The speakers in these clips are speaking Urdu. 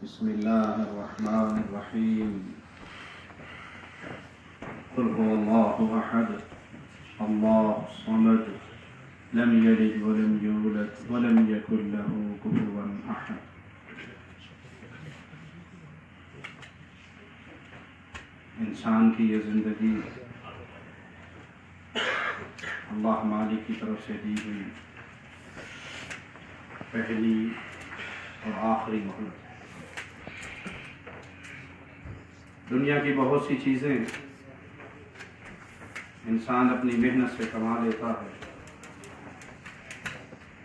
بسم الله الرحمن الرحيم قل هو الله أحد الله الصمد لم يلد ولم يولد ولم يكن له كفوا أحد. انسان کی یہ زندگی اللہ مالک کی طرف سے دی ہوئی پہلی اور آخری مہلت ہے۔ دنیا کی بہت سی چیزیں انسان اپنی محنت سے کما لیتا ہے،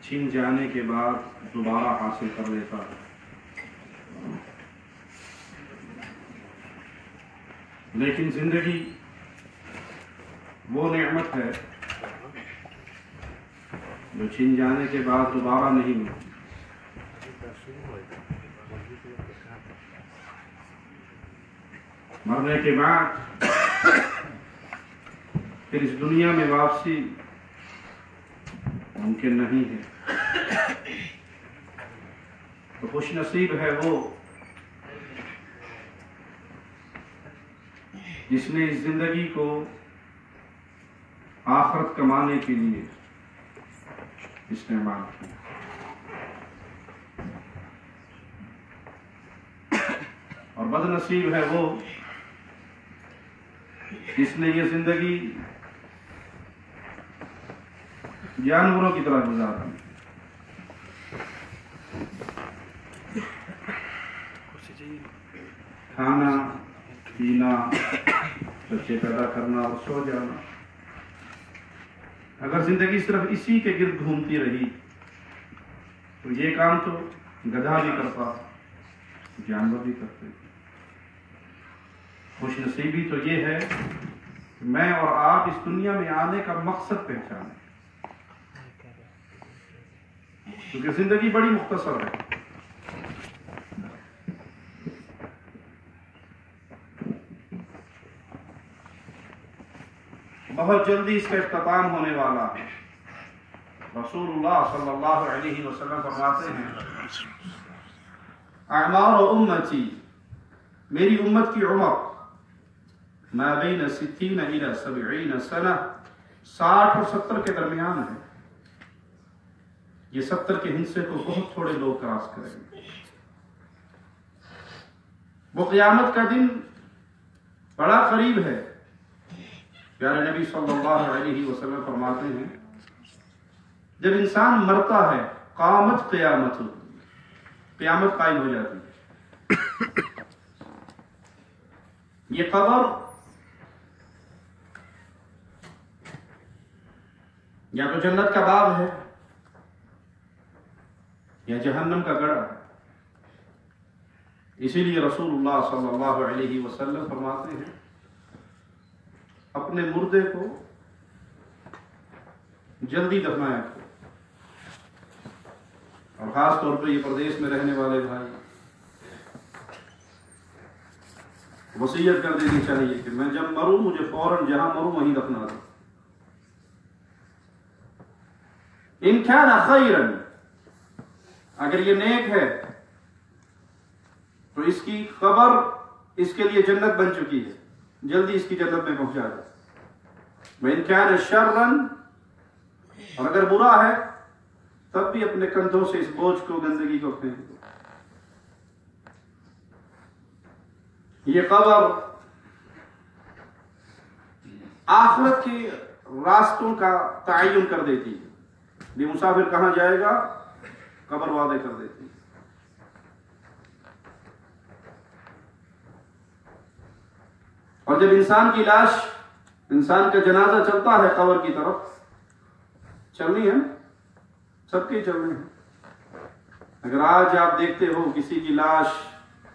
چھن جانے کے بعد دوبارہ حاصل کر لیتا ہے، لیکن زندگی وہ نعمت ہے جو چھن جانے کے بعد دوبارہ نہیں ملتی۔ مرنے کے بعد پھر اس دنیا میں واپسی ممکن نہیں ہے۔ تو خوش نصیب ہے وہ جس نے اس زندگی کو آخرت کمانے کے لیے استعمال کیا۔ اور بد نصیب ہے وہ جس نے یہ زندگی جانوروں کی طرح گزارا۔ کھانا پینا، بچے پیدا کرنا اور سو جانا، اگر زندگی صرف اسی کے گرد گھومتی رہی تو یہ کام تو گدھا بھی کرتا، جانور بھی کرتے۔ خوش نصیبی تو یہ ہے کہ میں اور آپ اس دنیا میں آنے کا مقصد پہچانیں، کیونکہ زندگی بڑی مختصر ہے۔ بہت جلدی اس کا اختتام ہونے والا ہے۔ رسول اللہ صلی اللہ علیہ وسلم فرماتے ہیں اعمار امتی، میری امت کی عمر ما بین 60 الی 70 سنہ، 60 اور 70 کے درمیان ہے۔ یہ 70 کے ہندسے کو بہت تھوڑے لوگ کراس کریں گے۔ وہ قیامت کا دن بڑا قریب ہے۔ پیارے نبی صلی اللہ علیہ وسلم فرماتے ہیں جب انسان مرتا ہے قامت قیامت، قیامت قائم ہو جاتی ہے۔ یہ قبر یا تو جنت کا باب ہے یا جہنم کا گڑھا ہے۔ اسی لیے رسول اللہ صلی اللہ علیہ وسلم فرماتے ہیں اپنے مردے کو جلدی دفنایا کرو، اور خاص طور پہ یہ پردیس میں رہنے والے بھائی وصیت کر دینی چاہیے کہ میں جب مروں مجھے فوراً جہاں مروں وہیں دفنا دو۔ ان کان خیرا، اگر یہ نیک ہے تو اس کی قبر اس کے لیے جنت بن چکی ہے، جلدی اس کی جنت میں پہنچا دے۔ وَإِن كَانَ شَرًّا، اور اگر برا ہے تب بھی اپنے کندھوں سے اس بوجھ کو، گندگی کو پھینک دو۔ یہ قبر آخرت کے راستوں کا تعین کر دیتی ہے۔ بھی مسافر کہاں جائے گا قبر وعدے کر دیتی ہے۔ اور جب انسان کی لاش، انسان کا جنازہ چلتا ہے قبر کی طرف، چلنی ہے، سب کے چلنے ہیں۔ اگر آج آپ دیکھتے ہو کسی کی لاش،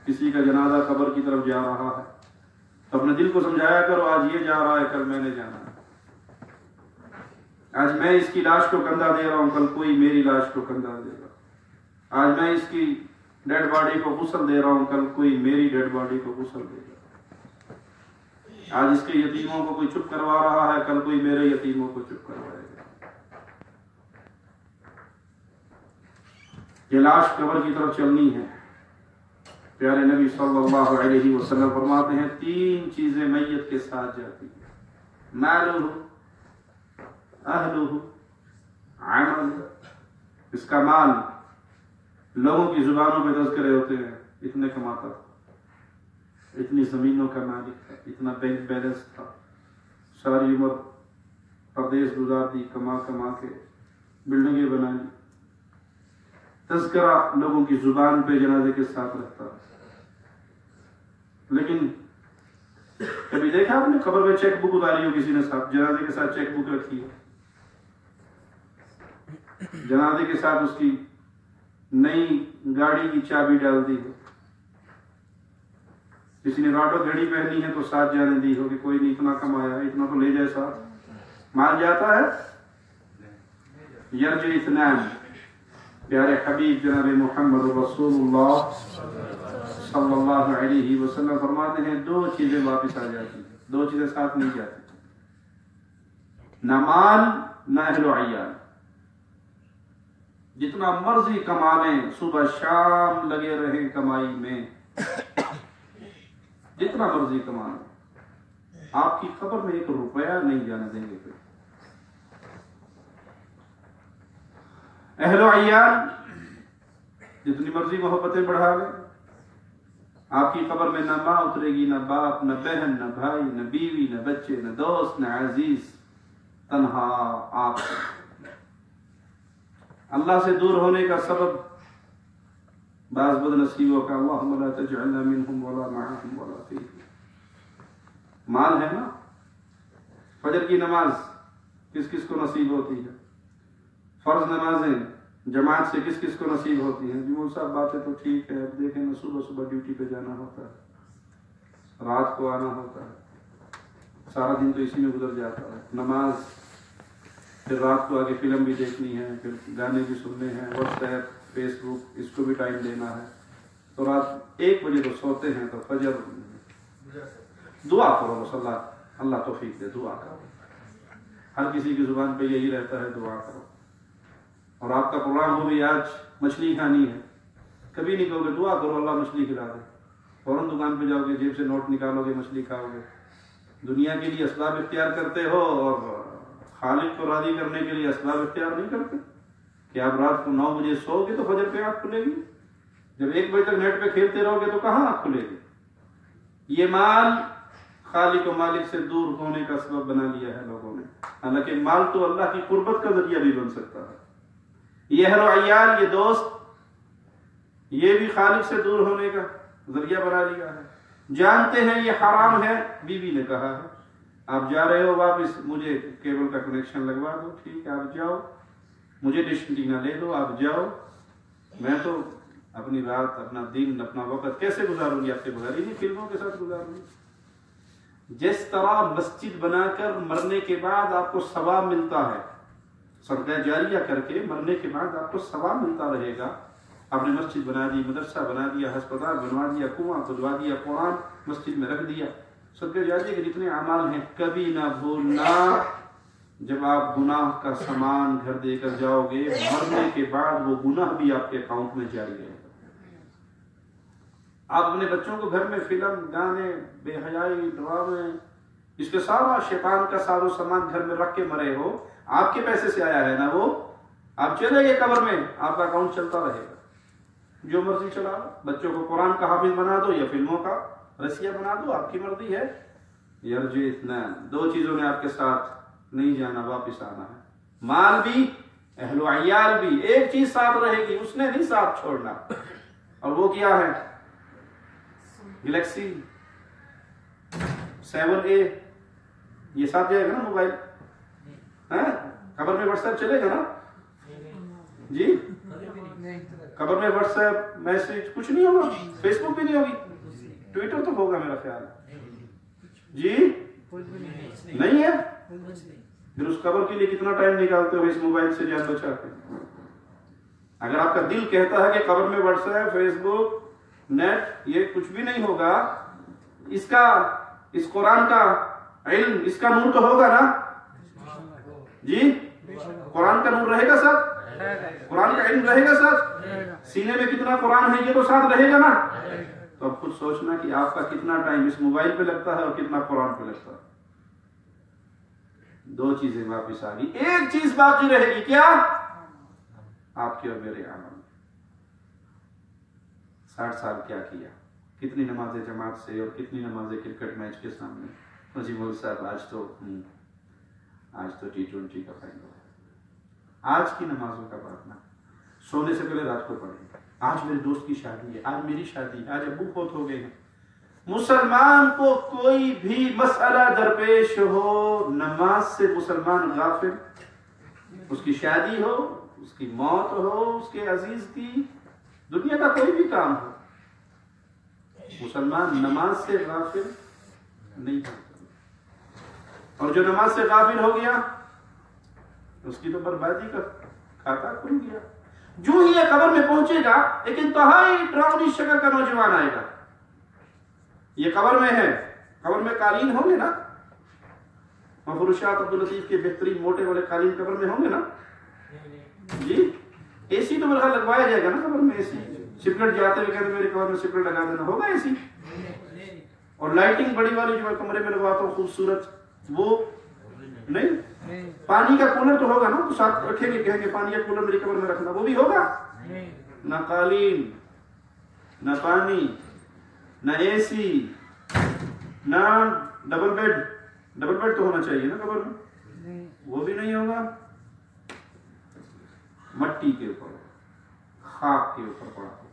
کسی کا جنازہ قبر کی طرف جا رہا ہے تو اپنے دل کو سمجھایا کرو آج یہ جا رہا ہے کل میں نے جانا ہے۔ آج میں اس کی لاش کو کندھا دے رہا ہوں کل کوئی میری لاش کو کندھا دے گا۔ آج میں اس کی ڈیڈ باڈی کو غسل دے رہا ہوں کل کوئی میری ڈیڈ باڈی کو غسل دے گا۔ آج اس کے یتیموں کو کوئی چپ کروا رہا ہے کل کوئی میرے یتیموں کو چپ کروائے گا۔ یہ لاش قبر کی طرف چلنی ہے۔ پیارے نبی صلی اللہ علیہ وسلم فرماتے ہیں 3 چیزیں میت کے ساتھ جاتی ہیں، مالہ، اہلہ، عمل۔ اس کا مال، لوگوں کی زبانوں پہ تذکرے ہوتے ہیں، اتنے کماتا تھا، اتنی زمینوں کا مالک تھا، اتنا بینک بیلنس تھا، ساری عمر پردیس گزار دی، کما کما کے بلڈنگیں بنا لی۔ تذکرہ لوگوں کی زبان پہ جنازے کے ساتھ رہتا ہے۔ لیکن کبھی دیکھا آپ نے قبر میں چیک بک اتاری ہو کسی نے ساتھ، جنازے کے ساتھ چیک بک رکھی ہے، جنازے کے ساتھ اس کی نئی گاڑی کی چابی ڈال دی ہے، کسی نے راٹو گھڑی پہنی ہے تو ساتھ جانے دی ہو کہ کوئی نہیں، اتنا کمایا ہے، اتنا تو لے جائے ساتھ۔ مال جاتا ہے، یرجع اثنان، پیارے حبیب جناب محمد رسول اللہ صلی اللہ علیہ وسلم فرماتے ہیں 2 چیزیں واپس آ جاتی ہیں، 2 چیزیں ساتھ نہیں جاتی، نہ مال نہ اہل و عیال۔ جتنا مرضی کما لیں، صبح شام لگے رہیں کمائی میں، جتنا مرضی کما لیں، آپ کی قبر میں 1 روپیہ نہیں جانے دیں گے۔ اہل و عیال جتنی مرضی محبتیں بڑھا لیں، آپ کی قبر میں نہ ماں اترے گی، نہ باپ، نہ بہن، نہ بھائی، نہ بیوی، نہ بچے، نہ دوست، نہ عزیز، تنہا آپ۔ اللہ سے دور ہونے کا سبب بعض بد نصیبوں کا، اللہم لا تجعلنا منہم ولا معہم ولا فیہم۔ مال ہے نا، فجر کی نماز کس کس کو نصیب ہوتی ہے، فرض نمازیں جماعت سے کس کس کو نصیب ہوتی ہیں؟ جی وہ سب باتیں تو ٹھیک ہے، اب دیکھیں نا، صبح صبح ڈیوٹی پہ جانا ہوتا ہے، رات کو آنا ہوتا ہے، سارا دن تو اسی میں گزر جاتا ہے، نماز، پھر رات کو آگے فلم بھی دیکھنی ہے، پھر گانے بھی سننے ہیں، واٹس ایپ، فیس بک، اس کو بھی ٹائم دینا ہے، تو رات 1 بجے تو سوتے ہیں، تو فجر دعا کرو، بس اللہ توفیق دے، دعا کرو۔ ہر کسی کی زبان پہ یہی رہتا ہے، دعا کرو۔ اور آپ کا پروگرام ہو بھی آج مچھلی کھانی ہے، کبھی نہیں کہو گے دعا کرو اللہ مچھلی کھلا دے، فوراً دکان پہ جاؤ گے، جیب سے نوٹ نکالو گے، مچھلی کھاؤ گے۔ دنیا کے لیے اسباب اختیار کرتے ہو اور خالق کو راضی کرنے کے لیے اسباب اختیار نہیں کرتے کہ آپ رات کو 9 بجے سو گے تو فجر پہ آنکھ کھلے گی، جب 1 بجے تک نیٹ پہ کھیلتے رہو گے تو کہاں آنکھ کھلے گی؟ یہ مال خالق و مالک سے دور ہونے کا سبب بنا لیا ہے لوگوں نے، حالانکہ مال تو اللہ کی قربت کا ذریعہ بھی بن سکتا ہے۔ یہ اہل و عیال، یہ دوست، یہ بھی خالق سے دور ہونے کا ذریعہ بنا لیا ہے۔ جانتے ہیں یہ حرام ہے، بیوی نے کہا ہے آپ جا رہے ہو واپس، مجھے کیبل کا کنیکشن لگوا دو، ٹھیک ہے آپ جاؤ، مجھے ڈش اینٹینا لے دو، آپ جاؤ، میں تو اپنی رات، اپنا دن، اپنا وقت کیسے گزاروں گی آپ کے بغیر؟ انہیں فلموں کے ساتھ گزاروں گی۔ جس طرح مسجد بنا کر مرنے کے بعد آپ کو ثواب ملتا ہے، صدقہ جاریہ کر کے مرنے کے بعد آپ کو ثواب ملتا رہے گا، آپ نے مسجد بنا دی، مدرسہ بنا دیا، ہسپتال بنوا دیا، کنواں کھدوا دیا، قرآن مسجد میں رکھ دیا، صدقہ جاریہ کے جتنے اعمال ہیں کبھی نہ بھولنا، جب آپ گناہ کا سامان گھر دے کر جاؤ گے، مرنے کے بعد وہ گناہ بھی آپ کے اکاؤنٹ میں جاری رہے گا۔ آپ اپنے بچوں کو گھر میں فلم، گانے، بے حیائی، ڈرامے، اس کے سارا شیطان کا سارا سامان گھر میں رکھ کے مرے ہو، آپ کے پیسے سے آیا ہے نا وہ، آپ چلے گئے قبر میں، آپ کا اکاؤنٹ چلتا رہے گا، جو مرضی چلا لو، بچوں کو قرآن کا حافظ بنا دو یا فلموں کا رسیہ بنا دو، آپ کی مرضی ہے۔ یرجع اثنان، 2 چیزوں نے آپ کے ساتھ نہیں جانا، واپس آنا ہے، مال بھی، اہل و عیال بھی۔ ایک چیز ساتھ رہے گی، اس نے نہیں ساتھ چھوڑنا، اور وہ کیا ہے؟ گلیکسی 7A، یہ ساتھ جائے گا نا موبائل، قبر میں واٹس ایپ چلے گا نا جی؟ قبر میں واٹس ایپ میسج کچھ نہیں ہوگا، فیس بک بھی نہیں ہوگی، ٹویٹر تو ہوگا میرا خیال جی؟ نہیں ہے؟ پھر اس قبر کے لیے کتنا ٹائم نکالتے ہو اس موبائل سے جان بچا کے؟ اگر آپ کا دل کہتا ہے کہ قبر میں واٹس ایپ، فیس بک، نیٹ، یہ کچھ بھی نہیں ہوگا، اس قرآن کا علم، اس کا نور تو ہوگا نا جی؟ قرآن کا نور رہے گا ساتھ، قرآن کا علم رہے گا ساتھ، سینے میں کتنا قرآن ہے یہ تو ساتھ رہے گا نا، تو اب خود سوچنا کہ آپ کا کتنا ٹائم اس موبائل پہ لگتا ہے اور کتنا قرآن پہ لگتا ہے. دو چیزیں واپس آ گئی. ایک چیز باقی رہے گی، کیا؟ آپ کے اور میرے عمل. 60 سال کیا کیا؟ کتنی نمازیں جماعت سے اور کتنی نمازیں کرکٹ میچ کے سامنے. جی مول صاحب آج تو T20 کا فائنل ہے. آج کی نمازوں کا بات نہ، سونے سے پہلے رات کو پڑھیں. آج میرے دوست کی شادی ہے، آج میری شادی ہے، آج ابو فوت ہو گئے ہیں. مسلمان کو کوئی بھی مسئلہ درپیش ہو، نماز سے مسلمان غافل. اس کی شادی ہو، اس کی موت ہو، اس کے عزیز کی، دنیا کا کوئی بھی کام ہو، مسلمان نماز سے غافل نہیں ہوتا. اور جو نماز سے غافل ہو گیا اس کی تو بربادی کا کھاتا کھل گیا. جو ہی یہ قبر میں پہنچے گا ایک انتہائی ڈراؤنی شکل کا نوجوان آئے گا. یہ قبر میں ہے، قبر میں قالین ہوں گے نا، مفروشات عبداللطیف کے بہترین موٹے والے قالین قبر میں ہوں گے نا جی. اے سی تو میرا خیال لگوایا جائے گا نا قبر میں. اے سی سپلٹ جاتے ہوئے کہتے میرے قبر میں سپلٹ لگا دینا، ہوگا اے سی. اور لائٹنگ بڑی والی جو میں کمرے میں لگواتا ہوں خوبصورت، وہ نہیں. پانی کا کولر تو ہوگا نا، تو ساتھ رکھیں گے، کہیں گے پانی کا کولر میری قبر میں رکھنا، وہ بھی ہوگا. نہ قالین، نہ پانی، نہ اے سی، نہ ڈبل بیڈ. ڈبل بیڈ تو ہونا چاہیے نا قبر میں، وہ بھی نہیں ہوگا. مٹی کے اوپر، خاک کے اوپر پڑا ہو.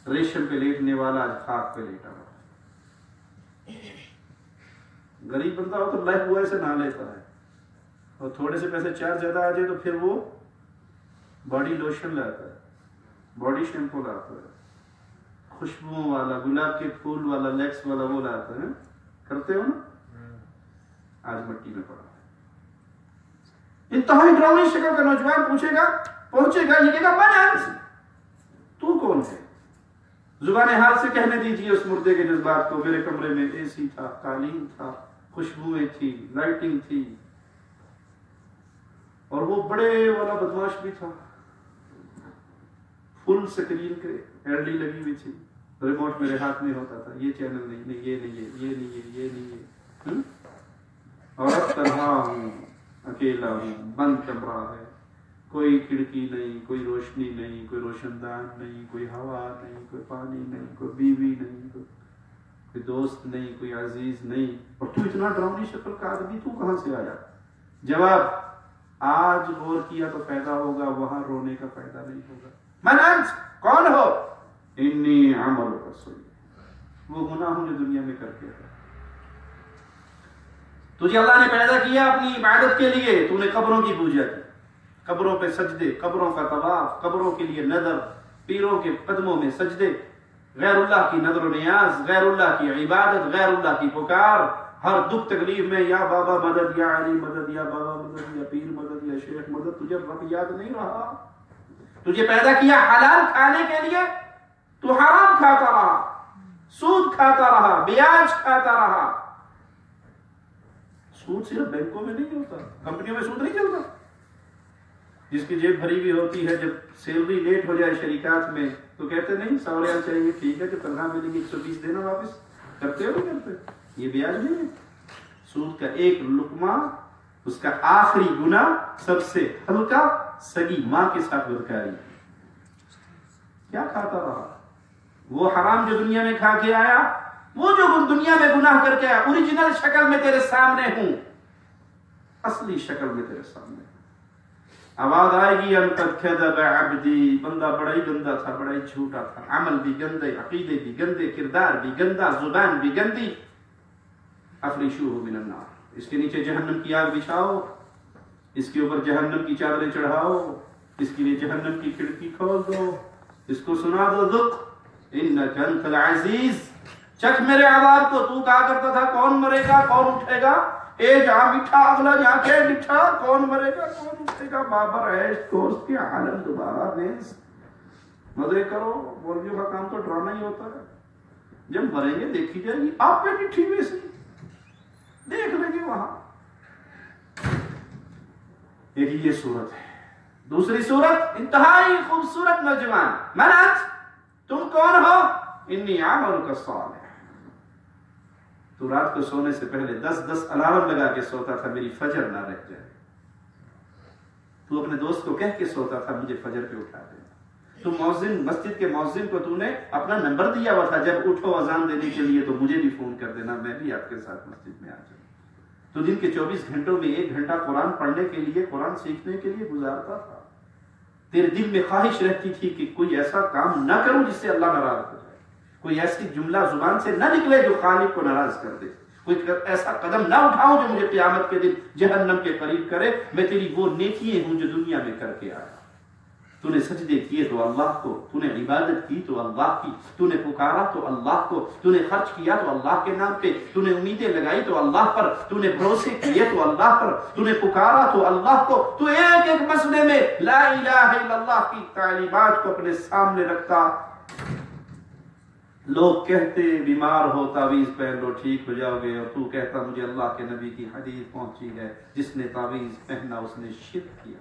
ریشم پہ لیٹنے والا آج خاک پہ لیٹا ہوا. غریب بندہ ہو تو لائف بوائے سے نہ لیتا ہے، اور تھوڑے سے پیسے چارج زیادہ آ جائے تو پھر وہ باڈی لوشن لاتا ہے، باڈی شیمپو لاتا ہے، خوشبو والا، گلاب کے پھول والا، لیکس والا وہ لاتا ہے. کرتے ہو نا. آج مٹی میں پڑا. انتہائی ڈراؤنی شکل کا نوجوان پوچھے گا، پہنچے گا، یہ کہے گا من انت، تو کون ہے؟ زبان حال سے کہنے دیجیے اس مردے کے جذبات کو. میرے کمرے میں اے سی تھا، قالین تھا، خوشبوئیں تھی، لائٹنگ تھی، اور وہ بڑے والا بدماش بھی تھا. فل سکرین کے ایل ڈی لگی ہوئی تھی، ریموٹ میرے ہاتھ میں ہوتا تھا. یہ چینل نہیں، نہیں یہ نہیں ہے، یہ نہیں ہے، یہ نہیں ہے. اور اب تنہا ہوں، اکیلا ہوں، بند کمرہ ہے، کوئی کھڑکی نہیں، کوئی روشنی نہیں، کوئی روشن دان نہیں، کوئی ہوا نہیں، کوئی پانی نہیں، کوئی بیوی نہیں، کوئی دوست نہیں، کوئی عزیز نہیں. اور تو اتنا ڈراؤنی شکل کا آدمی تو کہاں سے آیا؟ جواب، آج غور کیا تو پیدا ہوگا، وہاں رونے کا پیدا نہیں ہوگا. من انت، کون ہو؟ انی عمل رسول، وہ گناہوں نے دنیا میں کر کے تھا. تجھے اللہ نے پیدا کیا اپنی عبادت کے لیے، تو نے قبروں کی پوجا کی، قبروں پہ سجدے، قبروں کا طواف، قبروں کے لیے نظر، پیروں کے قدموں میں سجدے، غیر اللہ کی نظر و نیاز، غیر اللہ کی عبادت، غیر اللہ کی پکار. ہر دکھ تکلیف میں یا بابا مدد، یا علی مدد، یا بابا مدد، یا پیر مدد، یا شیخ مدد. تجھے رب یاد نہیں رہا. تجھے پیدا کیا حلال کھانے کے لیے، تو حرام کھاتا رہا، سود کھاتا رہا، بیاج کھاتا رہا. سود صرف بینکوں میں نہیں ہوتا، کمپنیوں میں سود نہیں چلتا. جس کی جیب بھری ہوئی ہوتی ہے، جب سیلری لیٹ ہو جائے شریکات میں تو کہتے نہیں 100 ریال چاہیے، ٹھیک ہے، جو تنخواہ ملے گی 120 دینا واپس. کرتے ہو نہیں کرتے؟ یہ بیاج نہیں ہے. سود کا ایک لقمہ، اس کا آخری گناہ سب سے ہلکا، سگی ماں کے ساتھ بدکاری. کیا کھاتا رہا؟ وہ حرام جو دنیا میں کھا کے آیا، وہ جو دنیا میں گناہ کر کے آیا. اوریجنل شکل میں تیرے سامنے ہوں، اصلی شکل میں تیرے سامنے ہوں. آواز آئے گی ان قد کذب عبدی، بندہ بڑا ہی گندا تھا، بڑا ہی جھوٹا تھا، عمل بھی گندے، عقیدے بھی گندے، کردار بھی گندا، زبان بھی گندی. افریشوہ من النار، اس کے نیچے جہنم کی آگ بچھاؤ، اس کے اوپر جہنم کی چادریں چڑھاؤ، اس کے لیے جہنم کی کھڑکی کھول دو، اس کو سنا دو ذق انک انت العزیز. چکھ میرے عذاب کو. تو کہا کرتا تھا کون مرے گا، کون اٹھے گا، اے جہاں میٹھا اگلا جہاں کے میٹھا، کون مرے گا، کون اٹھے گا. بابر عیش دوست کے عالم دوبارہ نیز، مزے کرو. مرغیوں کا کام تو ڈرانا ہی ہوتا ہے. جب مریں گے دیکھی جائے گی، آپ پہ میٹھی ویسی دیکھ لیں گے وہاں. ایک یہ صورت ہے. دوسری صورت، انتہائی خوبصورت نوجوان. من انت، تم کون ہو؟ انی عملک الصالح. تو رات کو سونے سے پہلے 10 الارم لگا کے سوتا تھا میری فجر نہ رہ جائے. تو اپنے دوست کو کہہ کے سوتا تھا مجھے فجر پہ اٹھا دینا. تو مؤذن، مسجد کے مؤذن کو تو نے اپنا نمبر دیا ہوا تھا، جب اٹھو اذان دینے کے لیے تو مجھے بھی فون کر دینا، میں بھی آپ کے ساتھ مسجد میں آ جاؤں. تو دن کے 24 گھنٹوں میں 1 گھنٹہ قرآن پڑھنے کے لیے، قرآن سیکھنے کے لیے گزارتا تھا. تیرے دل میں خواہش رہتی تھی کہ کوئی ایسا کام نہ کروں جس سے اللہ ناراض ہو جائے، کوئی ایسی جملہ زبان سے نہ نکلے جو خالق کو ناراض کر دے، کوئی ایسا قدم نہ اٹھاؤں جو مجھے قیامت کے دن جہنم کے قریب کرے. میں تیری وہ نیکیاں ہوں جو دنیا میں کر کے آیا. تو نے سجدے کیے تو اللہ کو، تو نے عبادت کی تو اللہ کی، تو نے پکارا تو اللہ کو، تو نے خرچ کیا تو اللہ کے نام پہ، تو نے امیدیں لگائی تو اللہ پر، تو نے بھروسے کیے تو اللہ پر، تو نے پکارا تو اللہ کو. تو ایک ایک مسئلے میں لا الہ الا اللہ کی تعلیمات کو اپنے سامنے رکھتا. لوگ کہتے بیمار ہو تعویذ پہن لو ٹھیک ہو جاؤ گے، اور تو کہتا مجھے اللہ کے نبی کی حدیث پہنچی ہے جس نے تعویذ پہنا اس نے شرک کیا.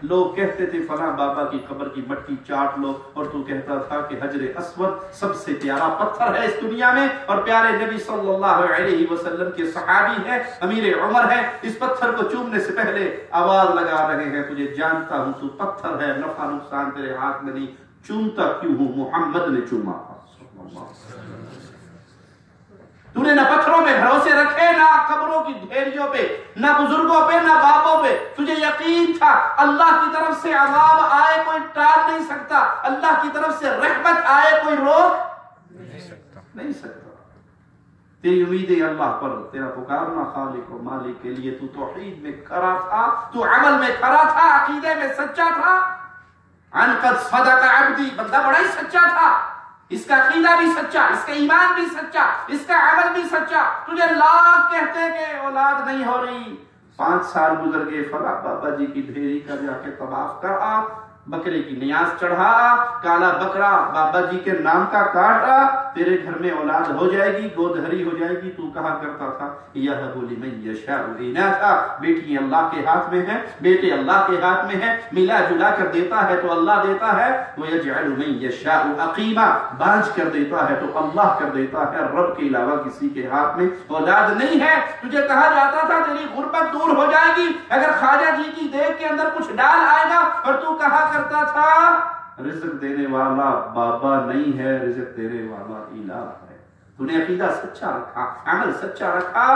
لوگ کہتے تھے فلاں بابا کی قبر کی مٹی چاٹ لو، اور تو کہتا تھا کہ حجر اسود سب سے پیارا پتھر ہے اس دنیا میں، اور پیارے نبی صلی اللہ علیہ وسلم کے صحابی ہے، امیر عمر ہے، اس پتھر کو چومنے سے پہلے آواز لگا رہے ہیں تجھے جانتا ہوں تو پتھر ہے، نفع نقصان تیرے ہاتھ میں نہیں، چومتا کیوں ہوں؟ محمد نے چوما. تو نے نہ پتھروں پہ بھروسے رکھے، نہ قبروں کی ڈھیریوں پہ، نہ بزرگوں پہ، نہ باپوں پہ. تجھے یقین تھا اللہ کی طرف سے عذاب آئے کوئی ٹال نہیں سکتا، اللہ کی طرف سے رحمت آئے کوئی روک نہیں سکتا. تیری امیدیں اللہ پر، تیرا پکارنا خالق و مالک کے لیے. تو توحید میں کھڑا تھا، تو عمل میں کھڑا تھا، عقیدے میں سچا تھا. ان قد صدق عبدی، بندہ بڑا ہی سچا تھا، اس کا عقیدہ بھی سچا، اس کا ایمان بھی سچا، اس کا عمل بھی سچا. تجھے لاکھ کہتے کہ اولاد نہیں ہو رہی، 5 سال گزر گئے، فلاں بابا جی کی ڈھیری کا جا کے طواف کرا، بکرے کی نیاز چڑھا، کالا بکرا بابا جی کے نام کا کاٹا، تیرے گھر میں اولاد ہو جائے گی، گود ہری ہو جائے گی. تو کہا کرتا تھا یَهَبُ لِمَن يَشَاءُ إِنَاثًا، بیٹی اللہ کے ہاتھ میں ہے، بیٹے اللہ کے ہاتھ میں ہے، ملا جلا کر دیتا ہے تو اللہ دیتا ہے. وَيَجْعَلُ مَن يَشَاءُ عَقِيمًا، بانجھ کر دیتا ہے تو اللہ کر دیتا ہے. رب کے علاوہ کسی کے ہاتھ میں اولاد نہیں ہے. تجھے کہا جاتا تھا تیری غربت دور ہو جائے گی اگر خواجہ جی کی دیگ کے اندر کچھ ڈال آئے گا، اور تو کہا کرتا تھا رزق دینے والا بابا نہیں ہے، رزق دینے والا الہ ہے. تو نے عقیدہ سچا رکھا، عمل سچا رکھا.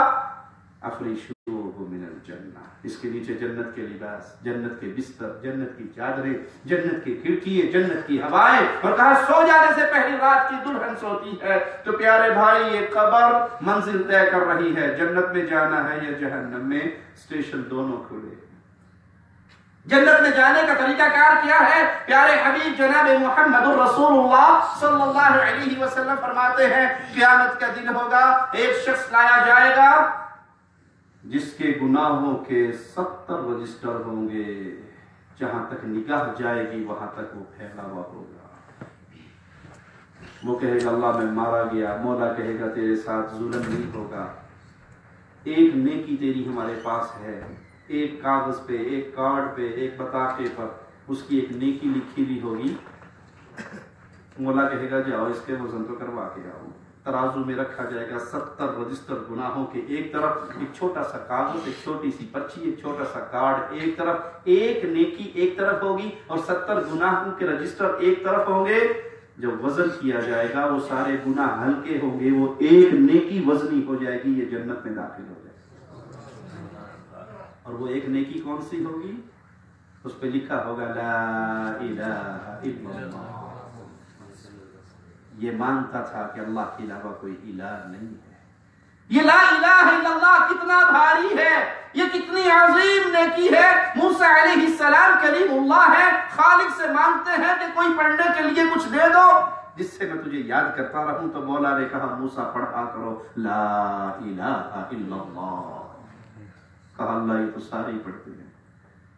افریشوہ من الجنہ، اس کے نیچے جنت کے لباس، جنت کے بستر، جنت کی چادریں، جنت کی کھڑکیاں، جنت کی ہوائیں. اور کہا سو جانے سے پہلی رات کی دلہن سوتی ہے. تو پیارے بھائی یہ قبر منزل طے کر رہی ہے، جنت میں جانا ہے یا جہنم میں. اسٹیشن دونوں کھلے. جنت میں جانے کا طریقہ کار کیا ہے؟ پیارے حبیب جناب محمد الرسول اللہ صلی اللہ علیہ وسلم فرماتے ہیں قیامت کا دن ہوگا، ایک شخص لایا جائے گا جس کے گناہوں کے 70 رجسٹر ہوں گے. جہاں تک نگاہ جائے گی وہاں تک وہ پھیلا ہوا ہوگا. وہ کہے گا اللہ میں مارا گیا، مولا کہے گا تیرے ساتھ ظلم نہیں ہوگا، ایک نیکی تیری ہمارے پاس ہے، ایک کاغذ پہ، ایک کارڈ پہ، ایک بطاقے پر اس کی ایک نیکی لکھی بھی ہوگی. مولا کہے گا جاؤ اس کے وزن تو کروا کے آؤ. ترازو میں رکھا جائے گا 70 رجسٹر گناہوں کے، ایک طرف ایک چھوٹا سا کاغذ، ایک چھوٹی سی پرچی، ایک چھوٹا سا کارڈ ایک طرف، ایک نیکی ایک طرف ہوگی، اور 70 گناہوں کے رجسٹر ایک طرف ہوں گے. جب وزن کیا جائے گا وہ سارے گناہ ہلکے ہوں گے، وہ ایک نیکی وزنی ہو جائے گی، یہ جنت میں داخل ہو جائے گی. اور وہ ایک نیکی کون سی ہوگی؟ اس پہ لکھا ہوگا لا الہ الا اللہ. یہ مانتا تھا کہ اللہ کے علاوہ کوئی الہ نہیں ہے. یہ لا الہ الا اللہ کتنا بھاری ہے، یہ کتنی عظیم نیکی ہے. موسیٰ علیہ السلام کلیم اللہ ہے، خالق سے مانگتے ہیں کہ کوئی پڑھنے کے لیے کچھ دے دو جس سے میں تجھے یاد کرتا رہوں. تو مولا نے کہا موسیٰ پڑھا کرو لا الہ الا اللہ. کہا اللہ یہ تو سارے ہی پڑھتے ہیں،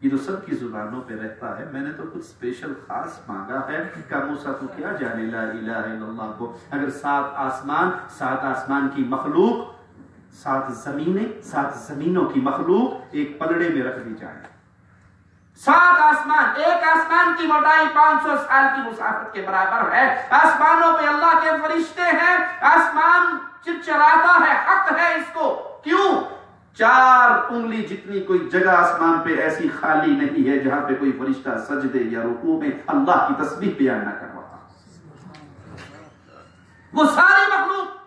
یہ تو سب کی زبانوں پہ رہتا ہے، میں نے تو کچھ اسپیشل خاص مانگا ہے. کہا موسیٰ تو کیا جانے لا الہ الا اللہ کو؟ اگر 7 آسمان کی مخلوق، 7 زمینیں، 7 زمینوں کی مخلوق ایک پلڑے میں رکھ دی جائے، 7 آسمان، ایک آسمان کی موٹائی 500 سال کی مسافت کے برابر ہے. آسمانوں پہ اللہ کے فرشتے ہیں. آسمان چرچراتا ہے، حق ہے اس کو. کیوں؟ 4 انگلی جتنی کوئی جگہ آسمان پہ ایسی خالی نہیں ہے جہاں پہ کوئی فرشتہ سجدے یا رکوع میں اللہ کی تسبیح بیان نہ کر رہا. وہ ساری مخلوق،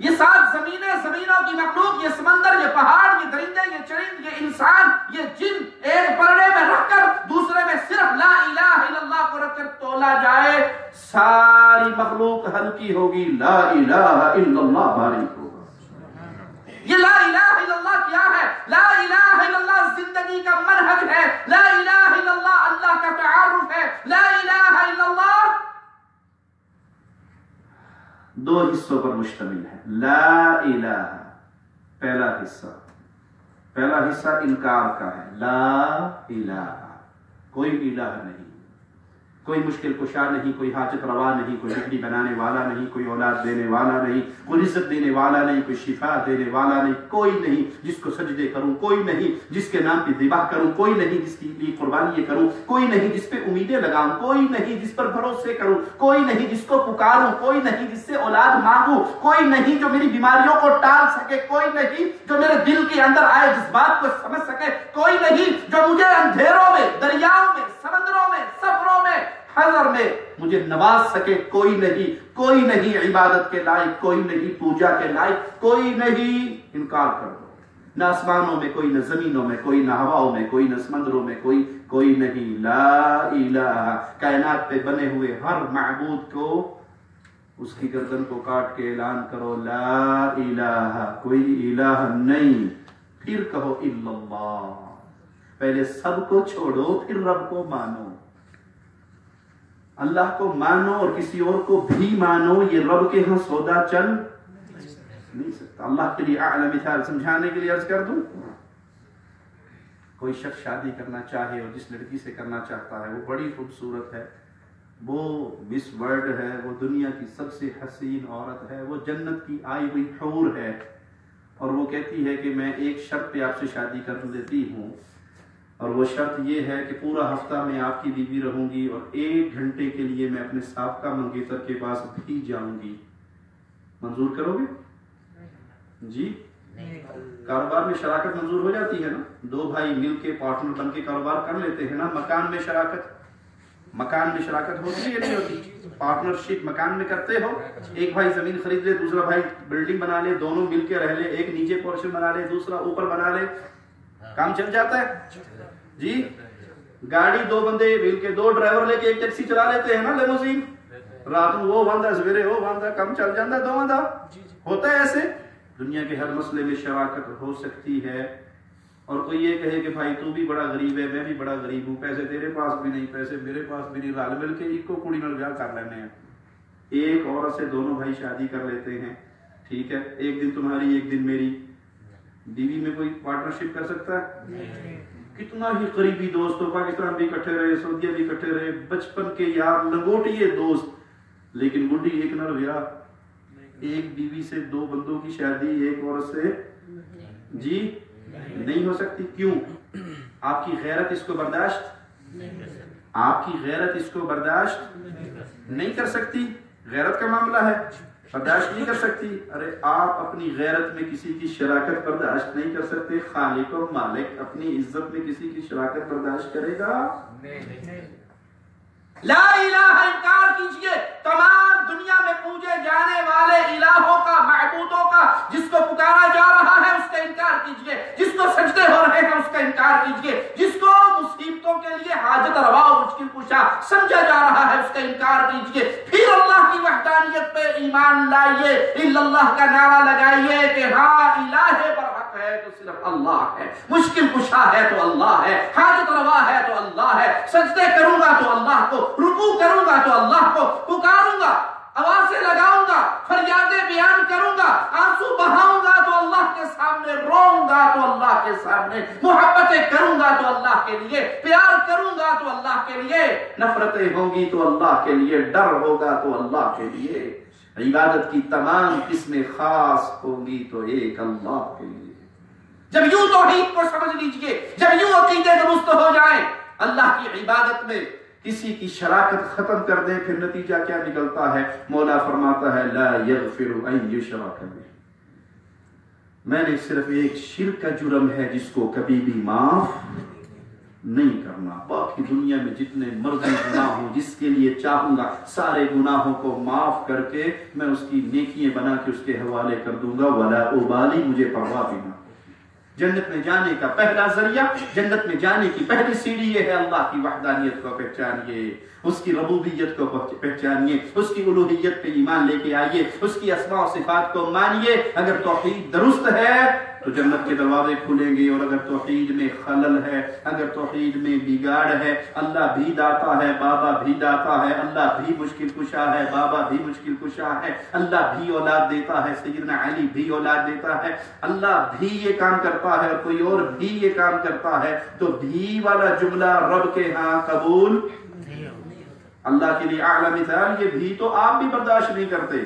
یہ 7 زمینیں، زمینوں کی مخلوق، یہ سمندر، یہ پہاڑ، یہ درندے، یہ چرند، یہ انسان، یہ جن، ایک پرڑے میں رکھ کر دوسرے میں صرف لا الہ الا اللہ کو رکھ کر تولا جائے، ساری مخلوق ہلکی ہوگی، لا الہ الا اللہ بھاری ہوگا. یہ لا الہ الا اللہ کیا ہے؟ لا الہ الا اللہ زندگی کا منہج ہے. لا الہ الا اللہ اللہ کا تعارف ہے. لا الہ الا اللہ 2 حصوں پر مشتمل ہے. لا الہ، پہلا حصہ انکار کا ہے. لا الہ، کوئی الہ نہیں، کوئی مشکل کشا نہیں، کوئی حاجت روا نہیں، کوئی بجلی بنانے والا نہیں، کوئی اولاد دینے والا نہیں، کوئی رزق دینے والا نہیں، کوئی شفا دینے والا نہیں، کوئی نہیں جس کو سجدے کروں، کوئی نہیں جس کے نام پہ ذبح کروں، کوئی نہیں جس کے لیے قربانی کروں، کوئی نہیں جس پہ امیدیں لگاؤں، کوئی نہیں جس پر بھروسے کروں، کوئی نہیں جس کو پکاروں، کوئی نہیں جس سے اولاد مانگوں، کوئی نہیں جو میری بیماریوں کو ٹال سکے، کوئی نہیں جو میرے دل کے اندر آئے جذبات کو سمجھ سکے، کوئی نہیں جو مجھے اندھیروں میں، دریاؤں میں، سمندروں میں، سفروں میں، حضر میں مجھے نواز سکے. کوئی نہیں، کوئی نہیں عبادت کے لائق، کوئی نہیں پوجا کے لائق، کوئی نہیں. انکار کر دو. نہ آسمانوں میں کوئی، نہ زمینوں میں کوئی، نہ ہواؤں میں کوئی، نہ سمندروں میں کوئی نہیں. لا الہ، کائنات پہ بنے ہوئے ہر معبود کو اس کی گردن کو کاٹ کے اعلان کرو لا الہ، کوئی الہ نہیں. پھر کہو الا اللہ. پہلے سب کو چھوڑو پھر رب کو مانو. اللہ کو مانو اور کسی اور کو بھی مانو، یہ رب کے ہاں سودا چل نہیں سکتا. اللہ کے لیے اعلی مثال سمجھانے کے لیے عرض کر دوں، کوئی شخص شادی کرنا چاہے اور جس لڑکی سے کرنا چاہتا ہے وہ بڑی خوبصورت ہے، وہ مس ورلڈ ہے، وہ دنیا کی سب سے حسین عورت ہے، وہ جنت کی آئی ہوئی حور ہے، اور وہ کہتی ہے کہ میں ایک شرط پہ آپ سے شادی کر دیتی ہوں، اور وہ شرط یہ ہے کہ پورا ہفتہ میں آپ کی بیوی رہوں گی اور 1 گھنٹے کے لیے میں اپنے سابقہ منگیتر کے پاس بھی جاؤں گی. منظور کرو گے؟ جی. کاروبار میں شراکت منظور ہو جاتی ہے نا، 2 بھائی مل کے پارٹنر بن کے کاروبار کر لیتے ہیں نا. مکان میں شراکت ہوتی ہے یا نہیں ہوتی؟ پارٹنرشپ مکان میں کرتے ہو، ایک بھائی زمین خرید لے، دوسرا بھائی بلڈنگ بنا لے، دونوں مل کے رہ لے، ایک نیچے پورشن بنا لے، دوسرا اوپر بنا لے، کام چل جاتا ہے. جی. گاڑی 2 بندے مل کے 2 ڈرائیور لے کے ایک ٹیکسی چلا لیتے ہیں نا، لیموزین. رات میں وہ باندھا، سویرے وہ باندھا، کم چل جاتا ہے. 2 باندھا ہوتا ہے ایسے. دنیا کے ہر مسئلے میں شراکت ہو سکتی ہے. اور کوئی یہ کہے کہ بھائی تو بھی بڑا غریب ہے، میں بھی بڑا غریب ہوں، پیسے تیرے پاس بھی نہیں، پیسے میرے پاس بھی نہیں، رل مل کے ایک کو کڑی نال بیاہ کر لینے ہیں. ایک عورت سے دونوں بھائی شادی کر لیتے ہیں، ٹھیک ہے، ایک دن تمہاری ایک دن میری. بیوی میں کوئی پارٹنرشپ کر سکتا ہے؟ کتنا ہی قریبی دوستوں، پاکستان بھی اکٹھے رہے، سعودیہ بھی اکٹھے رہے، بچپن کے یار، لنگوٹیے دوست، لیکن بڈھی ایک نہ رویا. ایک بیوی سے 2 بندوں کی شادی ایک عورت سے جی نہیں ہو سکتی. کیوں؟ آپ کی غیرت اس کو برداشت، آپ کی غیرت اس کو برداشت نہیں کر سکتی. غیرت کا معاملہ ہے، برداشت نہیں کر سکتی. ارے آپ اپنی غیرت میں کسی کی شراکت برداشت نہیں کر سکتے، خالق و مالک اپنی عزت میں کسی کی شراکت برداشت کرے گا؟ لا الہ انکار کیجئے تمام دنیا میں پوجے جانے والے الہوں کا، معبودوں کا. جس کو پکارا جا رہا ہے اس کا انکار کیجئے، جس کو سجدے ہو رہے ہیں اس کا انکار کیجئے، جس کو مصیبتوں کے لیے حاجت روا و مشکل کشا سمجھا جا رہا ہے اس کا انکار کیجئے. پھر اللہ کی وحدانیت پہ ایمان لائیے، الا اللہ کا نعرہ لگائیے کہ ہاں الہ برحق ہے تو صرف اللہ ہے، مشکل کشا ہے تو اللہ ہے، حاجت روا ہے تو اللہ ہے، سجدے کروں گا تو اللہ کو، رکوع کروں گا تو اللہ کو، پکاروں گا، آوازیں لگاؤں گا، فریادیں بیان کروں گا، آنسو بہاؤں گا تو اللہ کے سامنے، روؤں گا تو اللہ کے سامنے، محبتیں کروں گا تو اللہ کے لیے، پیار کروں گا تو اللہ کے لیے، نفرتیں ہوں گی تو اللہ کے لیے، ڈر ہوگا تو اللہ کے لیے. عبادت کی تمام قسمیں خاص ہوں گی تو ایک اللہ کے لیے. جب یوں توحید کو سمجھ لیجئے، جب یوں عقیدے درست ہو جائیں، اللہ کی عبادت میں کسی کی شراکت ختم کر دیں، پھر نتیجہ کیا نکلتا ہے؟ مولا فرماتا ہے لا یغفر ان یشرک بہ، میں نے صرف ایک شرک کا جرم ہے جس کو کبھی بھی معاف نہیں کرنا، باقی دنیا میں جتنے مرضی گناہ ہوں جس کے لیے چاہوں گا سارے گناہوں کو معاف کر کے میں اس کی نیکیاں بنا کے اس کے حوالے کر دوں گا، ولا ابالی، مجھے پرواہ بھی نہ۔ جنت میں جانے کا پہلا ذریعہ، جنت میں جانے کی پہلی سیڑھی یہ ہے اللہ کی وحدانیت کو پہچانیے، اس کی ربوبیت کو پہچانیے، اس کی الوہیت پہ ایمان لے کے آئیے، اس کی اسماء و صفات کو مانیے۔ اگر توحید درست ہے تو جنت کے دروازے کھلیں گے، اور اگر توحید میں خلل ہے، اگر توحید میں بگاڑ ہے، اللہ بھی داتا ہے، بابا بھی داتا ہے، اللہ بھی مشکل کشا ہے، بابا بھی مشکل کشا ہے، اللہ بھی اولاد دیتا ہے، سیدنا علی بھی اولاد دیتا ہے، اللہ بھی یہ کام کرتا ہے اور کوئی اور بھی یہ کام کرتا ہے، تو بھی والا جملہ رب کے ہاں قبول اللہ کے لیے اعلی مثال، یہ بھی تو آپ بھی برداشت نہیں کرتے۔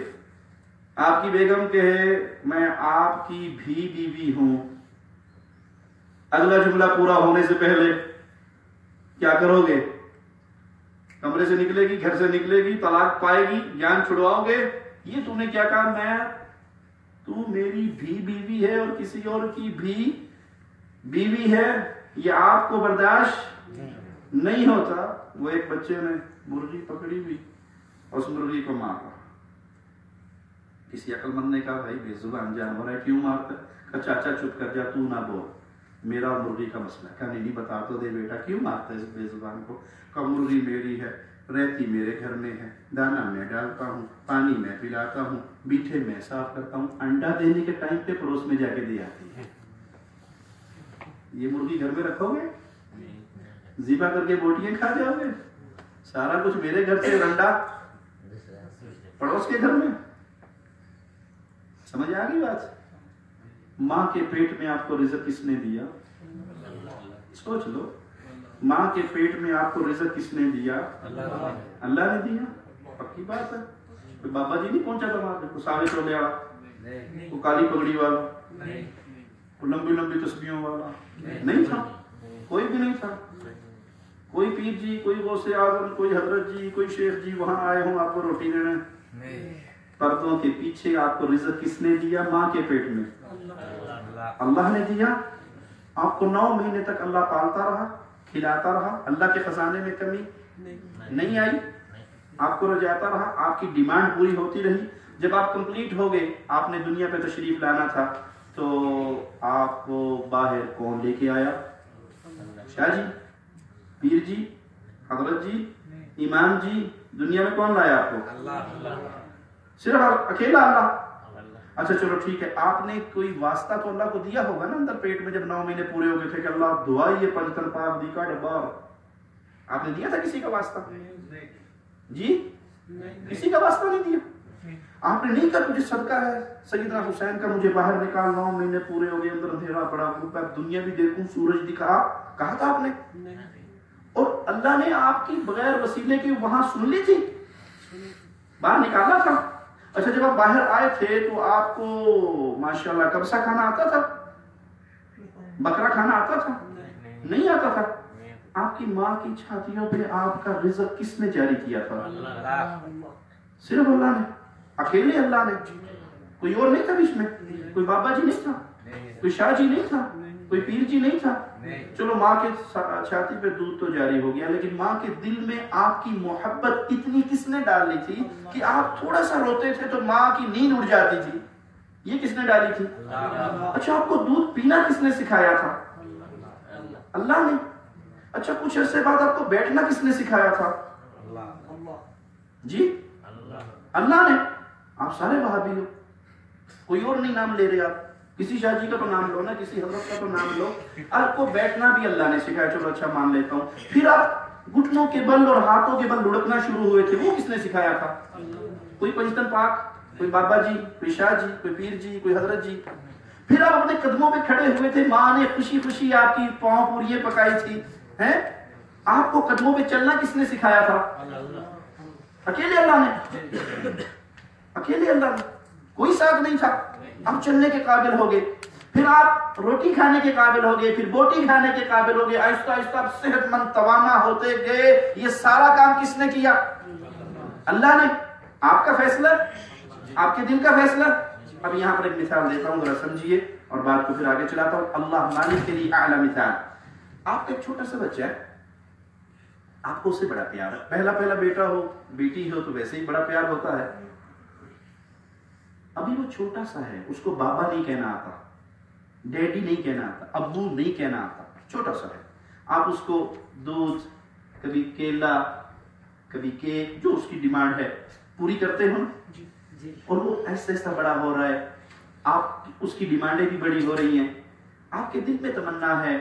آپ کی بیگم کہے میں آپ کی بھی بیوی ہوں، اگلا جملہ پورا ہونے سے پہلے کیا کرو گے؟ کمرے سے نکلے گی، گھر سے نکلے گی، طلاق پائے گی، جان چھڑواؤ گے؟ یہ تو نے کیا کہا؟ میں تو میری بھی بیوی ہے اور کسی اور کی بھی بیوی ہے، یہ آپ کو برداشت نہیں ہوتا۔ وہ ایک بچے نے مرغی پکڑی ہوئی، اس مرغی کو مارا، کسی عقل مند نے کہا بھائی بے زبان جانور ہے کیوں مارتا ہے؟ کہا چاچا چپ کر جا، تو نہ بول، میرا اور مرغی کا مسئلہ ہے۔ کہا نہیں بتا تو دے بیٹا، کیوں مارتا ہے اس بے زبان کو؟ کہا مرغی میری ہے، رہتی میرے گھر میں ہے، دانا میں ڈالتا ہوں، پانی میں پلاتا ہوں، بیٹھے میں صاف کرتا ہوں، انڈا دینے کے ٹائم پہ پڑوس میں جا کے دے آتی ہے۔ یہ مرغی گھر میں رکھو گے؟ ذبح کر کے بوٹیاں کھا جاؤ گے؟ سارا کچھ میرے گھر سے، انڈا پڑوس کے گھر میں۔ سمجھ آ گئی بات؟ ماں کے پیٹ میں آپ کو رزق کس نے دیا؟ سوچ لو، ماں کے پیٹ میں آپ کو رزق کس نے دیا؟ اللہ نے دیا، پکی بات ہے۔ کوئی بابا جی نہیں پہنچا تھا وہاں پہ، کوئی سارے چولے والا، کوئی کالی پگڑی والا، کوئی لمبی لمبی تسبیحوں والا نہیں تھا، کوئی بھی نہیں تھا۔ کوئی پیر جی، کوئی غوث اعظم، کوئی حضرت جی، کوئی شیخ جی وہاں آئے ہوں آپ کو روٹی دینے۔ پردوں کے پیچھے آپ کو رزق کس نے دیا؟ ماں کے پیٹ میں اللہ نے دیا۔ آپ کو 9 مہینے تک اللہ پالتا رہا، کھلاتا رہا، اللہ کے خزانے میں کمی نہیں آئی، آپ کو رجاتا رہا، آپ کی ڈیمانڈ پوری ہوتی رہی۔ جب آپ کمپلیٹ ہو گئے، آپ نے دنیا پہ تشریف لانا تھا، تو آپ کو باہر کون لے کے آیا؟ شاہ جی، پیر جی، حضرت جی، امام جی، دنیا میں کون لایا آپ کو؟ صرف اکیلا اللہ۔ اچھا چلو ٹھیک ہے، آپ نے کوئی واسطہ تو اللہ کو دیا ہوگا نا اندر پیٹ میں، جب 9 مہینے پورے ہو گئے تھے کہ اللہ دعائی یہ پنجتن پاک دی کا ڈبار، آپ نے دیا تھا کسی کا واسطہ؟ جی کسی کا واسطہ نہیں دیا۔ آپ نے نہیں کہا تجھے صدقہ ہے سیدنا حسین کا، مجھے باہر نکال، 9 مہینے پورے ہو گئے، اندر اندھیرا پڑا، دنیا بھی دیکھوں، سورج دکھا، کہا تھا آپ نے؟ اور اللہ نے آپ کی بغیر وسیلے کے وہاں سن لی تھی، باہر نکالا تھا۔ اچھا جب آپ باہر آئے تھے تو آپ کو ماشاءاللہ کبسا کھانا آتا تھا؟ بکرا کھانا آتا تھا؟ نہیں آتا تھا۔ آپ کی ماں کی چھاتیوں پہ آپ کا رزق کس نے جاری کیا تھا؟ صرف اللہ نے، اکیلے اللہ نے، کوئی اور نہیں تھا بیچ میں، کوئی بابا جی نہیں تھا، کوئی شاہ جی نہیں تھا، کوئی پیر جی نہیں تھا۔ چلو ماں کے چھاتی پہ دودھ تو جاری ہو گیا، لیکن ماں کے دل میں آپ کی محبت اتنی کس نے ڈالی تھی کہ آپ تھوڑا سا روتے تھے تو ماں کی نیند اڑ جاتی تھی؟ یہ کس نے ڈالی تھی؟ اچھا آپ کو دودھ پینا کس نے سکھایا تھا؟ اللہ نے۔ اچھا کچھ عرصے بعد آپ کو بیٹھنا کس نے سکھایا تھا؟ جی اللہ نے۔ آپ سارے وہابی ہو، کوئی اور نہیں نام لے رہے، آپ کسی شاہ جی کا تو نام لو نا، کسی حضرت کا تو نام لو۔ آپ کو بیٹھنا بھی اللہ نے سکھایا، چلو اچھا مان لیتا ہوں۔ پھر آپ گھٹنوں کے بل اور ہاتھوں کے بل لڑکنا شروع ہوئے تھے، وہ کس نے سکھایا تھا؟ کوئی پنجتن پاک، کوئی بابا جی، کوئی شاہ جی، کوئی پیر جی، کوئی حضرت جی۔ پھر آپ اپنے قدموں پہ کھڑے ہوئے تھے، ماں نے خوشی خوشی آپ کی پاؤں پوریاں پکائی تھی، ہیں؟ آپ کو قدموں پہ چلنا کس نے سکھایا تھا؟ اکیلے اللہ نے، اکیلے اللہ نے، کوئی ساتھ نہیں تھا۔ اب چلنے کے قابل ہو گئے، پھر آپ روٹی کھانے کے قابل ہو گئے، پھر بوٹی کھانے کے قابل ہو گئے، آہستہ آہستہ آپ صحت مند توانا ہوتے گئے. یہ سارا کام کس نے کیا؟ اللہ نے. آپ کا فیصلہ، آپ کے دل کا فیصلہ. اب یہاں پر ایک مثال دیتا ہوں، ذرا سمجھیے اور بات کو پھر آگے چلاتا ہوں. اللہ مالک کے لیے اعلیٰ مثال. آپ کا ایک چھوٹا سا بچہ ہے، آپ کو اسے بڑا پیار ہے. پہلا بیٹا ہو بیٹی ہو تو ویسے ہی بڑا پیار ہوتا ہے. ابھی وہ چھوٹا سا ہے، اس کو بابا نہیں کہنا آتا، ڈیڈی نہیں کہنا آتا، ابو نہیں کہنا آتا، چھوٹا سا ہے. آپ اس کو دودھ، کبھی کیلا، کبھی کیک، جو اس کی ڈیمانڈ ہے پوری کرتے ہو، اور وہ ایسا ایسا بڑا ہو رہا ہے. آپ اس کی ڈیمانڈیں بھی بڑی ہو رہی ہیں. آپ کے دل میں تمنا ہے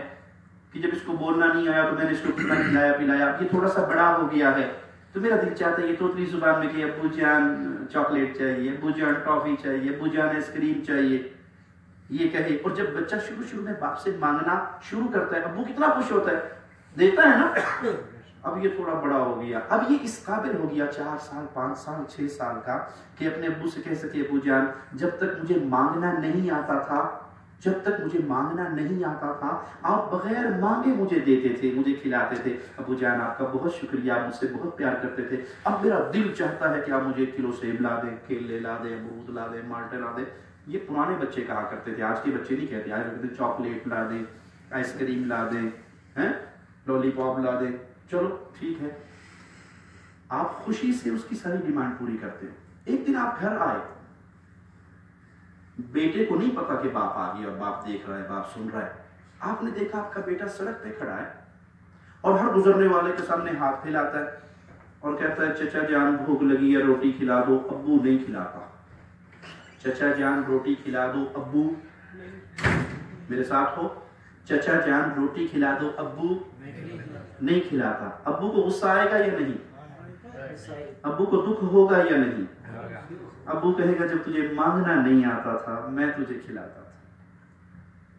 کہ جب اس کو بولنا نہیں آیا تو میں نے اس کو کتنا کھلایا پلایا. یہ تھوڑا سا بڑا ہو گیا ہے تو میرا دل چاہتا ہے یہ توتلی زبان میں کہ ابو جان چاکلیٹ چاہیے، ابو جان ٹافی چاہیے، ابو جان آئس کریم چاہیے، یہ کہے. اور جب بچہ شروع میں باپ سے مانگنا شروع کرتا ہے، ابو کتنا خوش ہوتا ہے، دیتا ہے نا. اب یہ تھوڑا بڑا ہو گیا، اب یہ اس قابل ہو گیا 4 سال 5 سال 6 سال کا کہ اپنے ابو سے کہہ سکے ابو جان جب تک مجھے مانگنا نہیں آتا تھا، جب تک مجھے مانگنا نہیں آتا تھا آپ بغیر مانگے مجھے دیتے تھے، مجھے کھلاتے تھے. ابو جان آپ کا بہت شکریہ، آپ مجھ سے بہت پیار کرتے تھے. اب میرا دل چاہتا ہے کہ آپ مجھے 1 کلو سیب لا دیں، کیلے لا دیں، امرود لا دیں، مالٹے لا دیں. یہ پرانے بچے کہا کرتے تھے، آج کے بچے نہیں کہتے. آج کہتے چاکلیٹ لا دیں، آئس کریم لا دیں، لولی پاپ لا دیں. چلو ٹھیک ہے، آپ خوشی سے اس کی ساری ڈیمانڈ پوری کرتے ہیں. ایک دن آپ گھر آئے، بیٹے کو نہیں پتا کہ باپ آ گیا اور باپ دیکھ رہا ہے، باپ سن رہا ہے. آپ نے دیکھا آپ کا بیٹا سڑک پہ کھڑا ہے اور ہر گزرنے والے کے سامنے ہاتھ پھیلاتا ہے اور کہتا ہے چچا جان بھوک لگی ہے روٹی کھلا دو. ابو نہیں کھلاتا. چچا جان روٹی کھلا دو، ابو میرے ساتھ ہو، چچا جان روٹی کھلا دو، ابو نہیں کھلاتا. ابو کو غصہ آئے گا یا نہیں؟ ابو کو دکھ ہوگا یا نہیں؟ ابو کہے گا جب تجھے مانگنا نہیں آتا تھا میں تجھے کھلاتا تھا،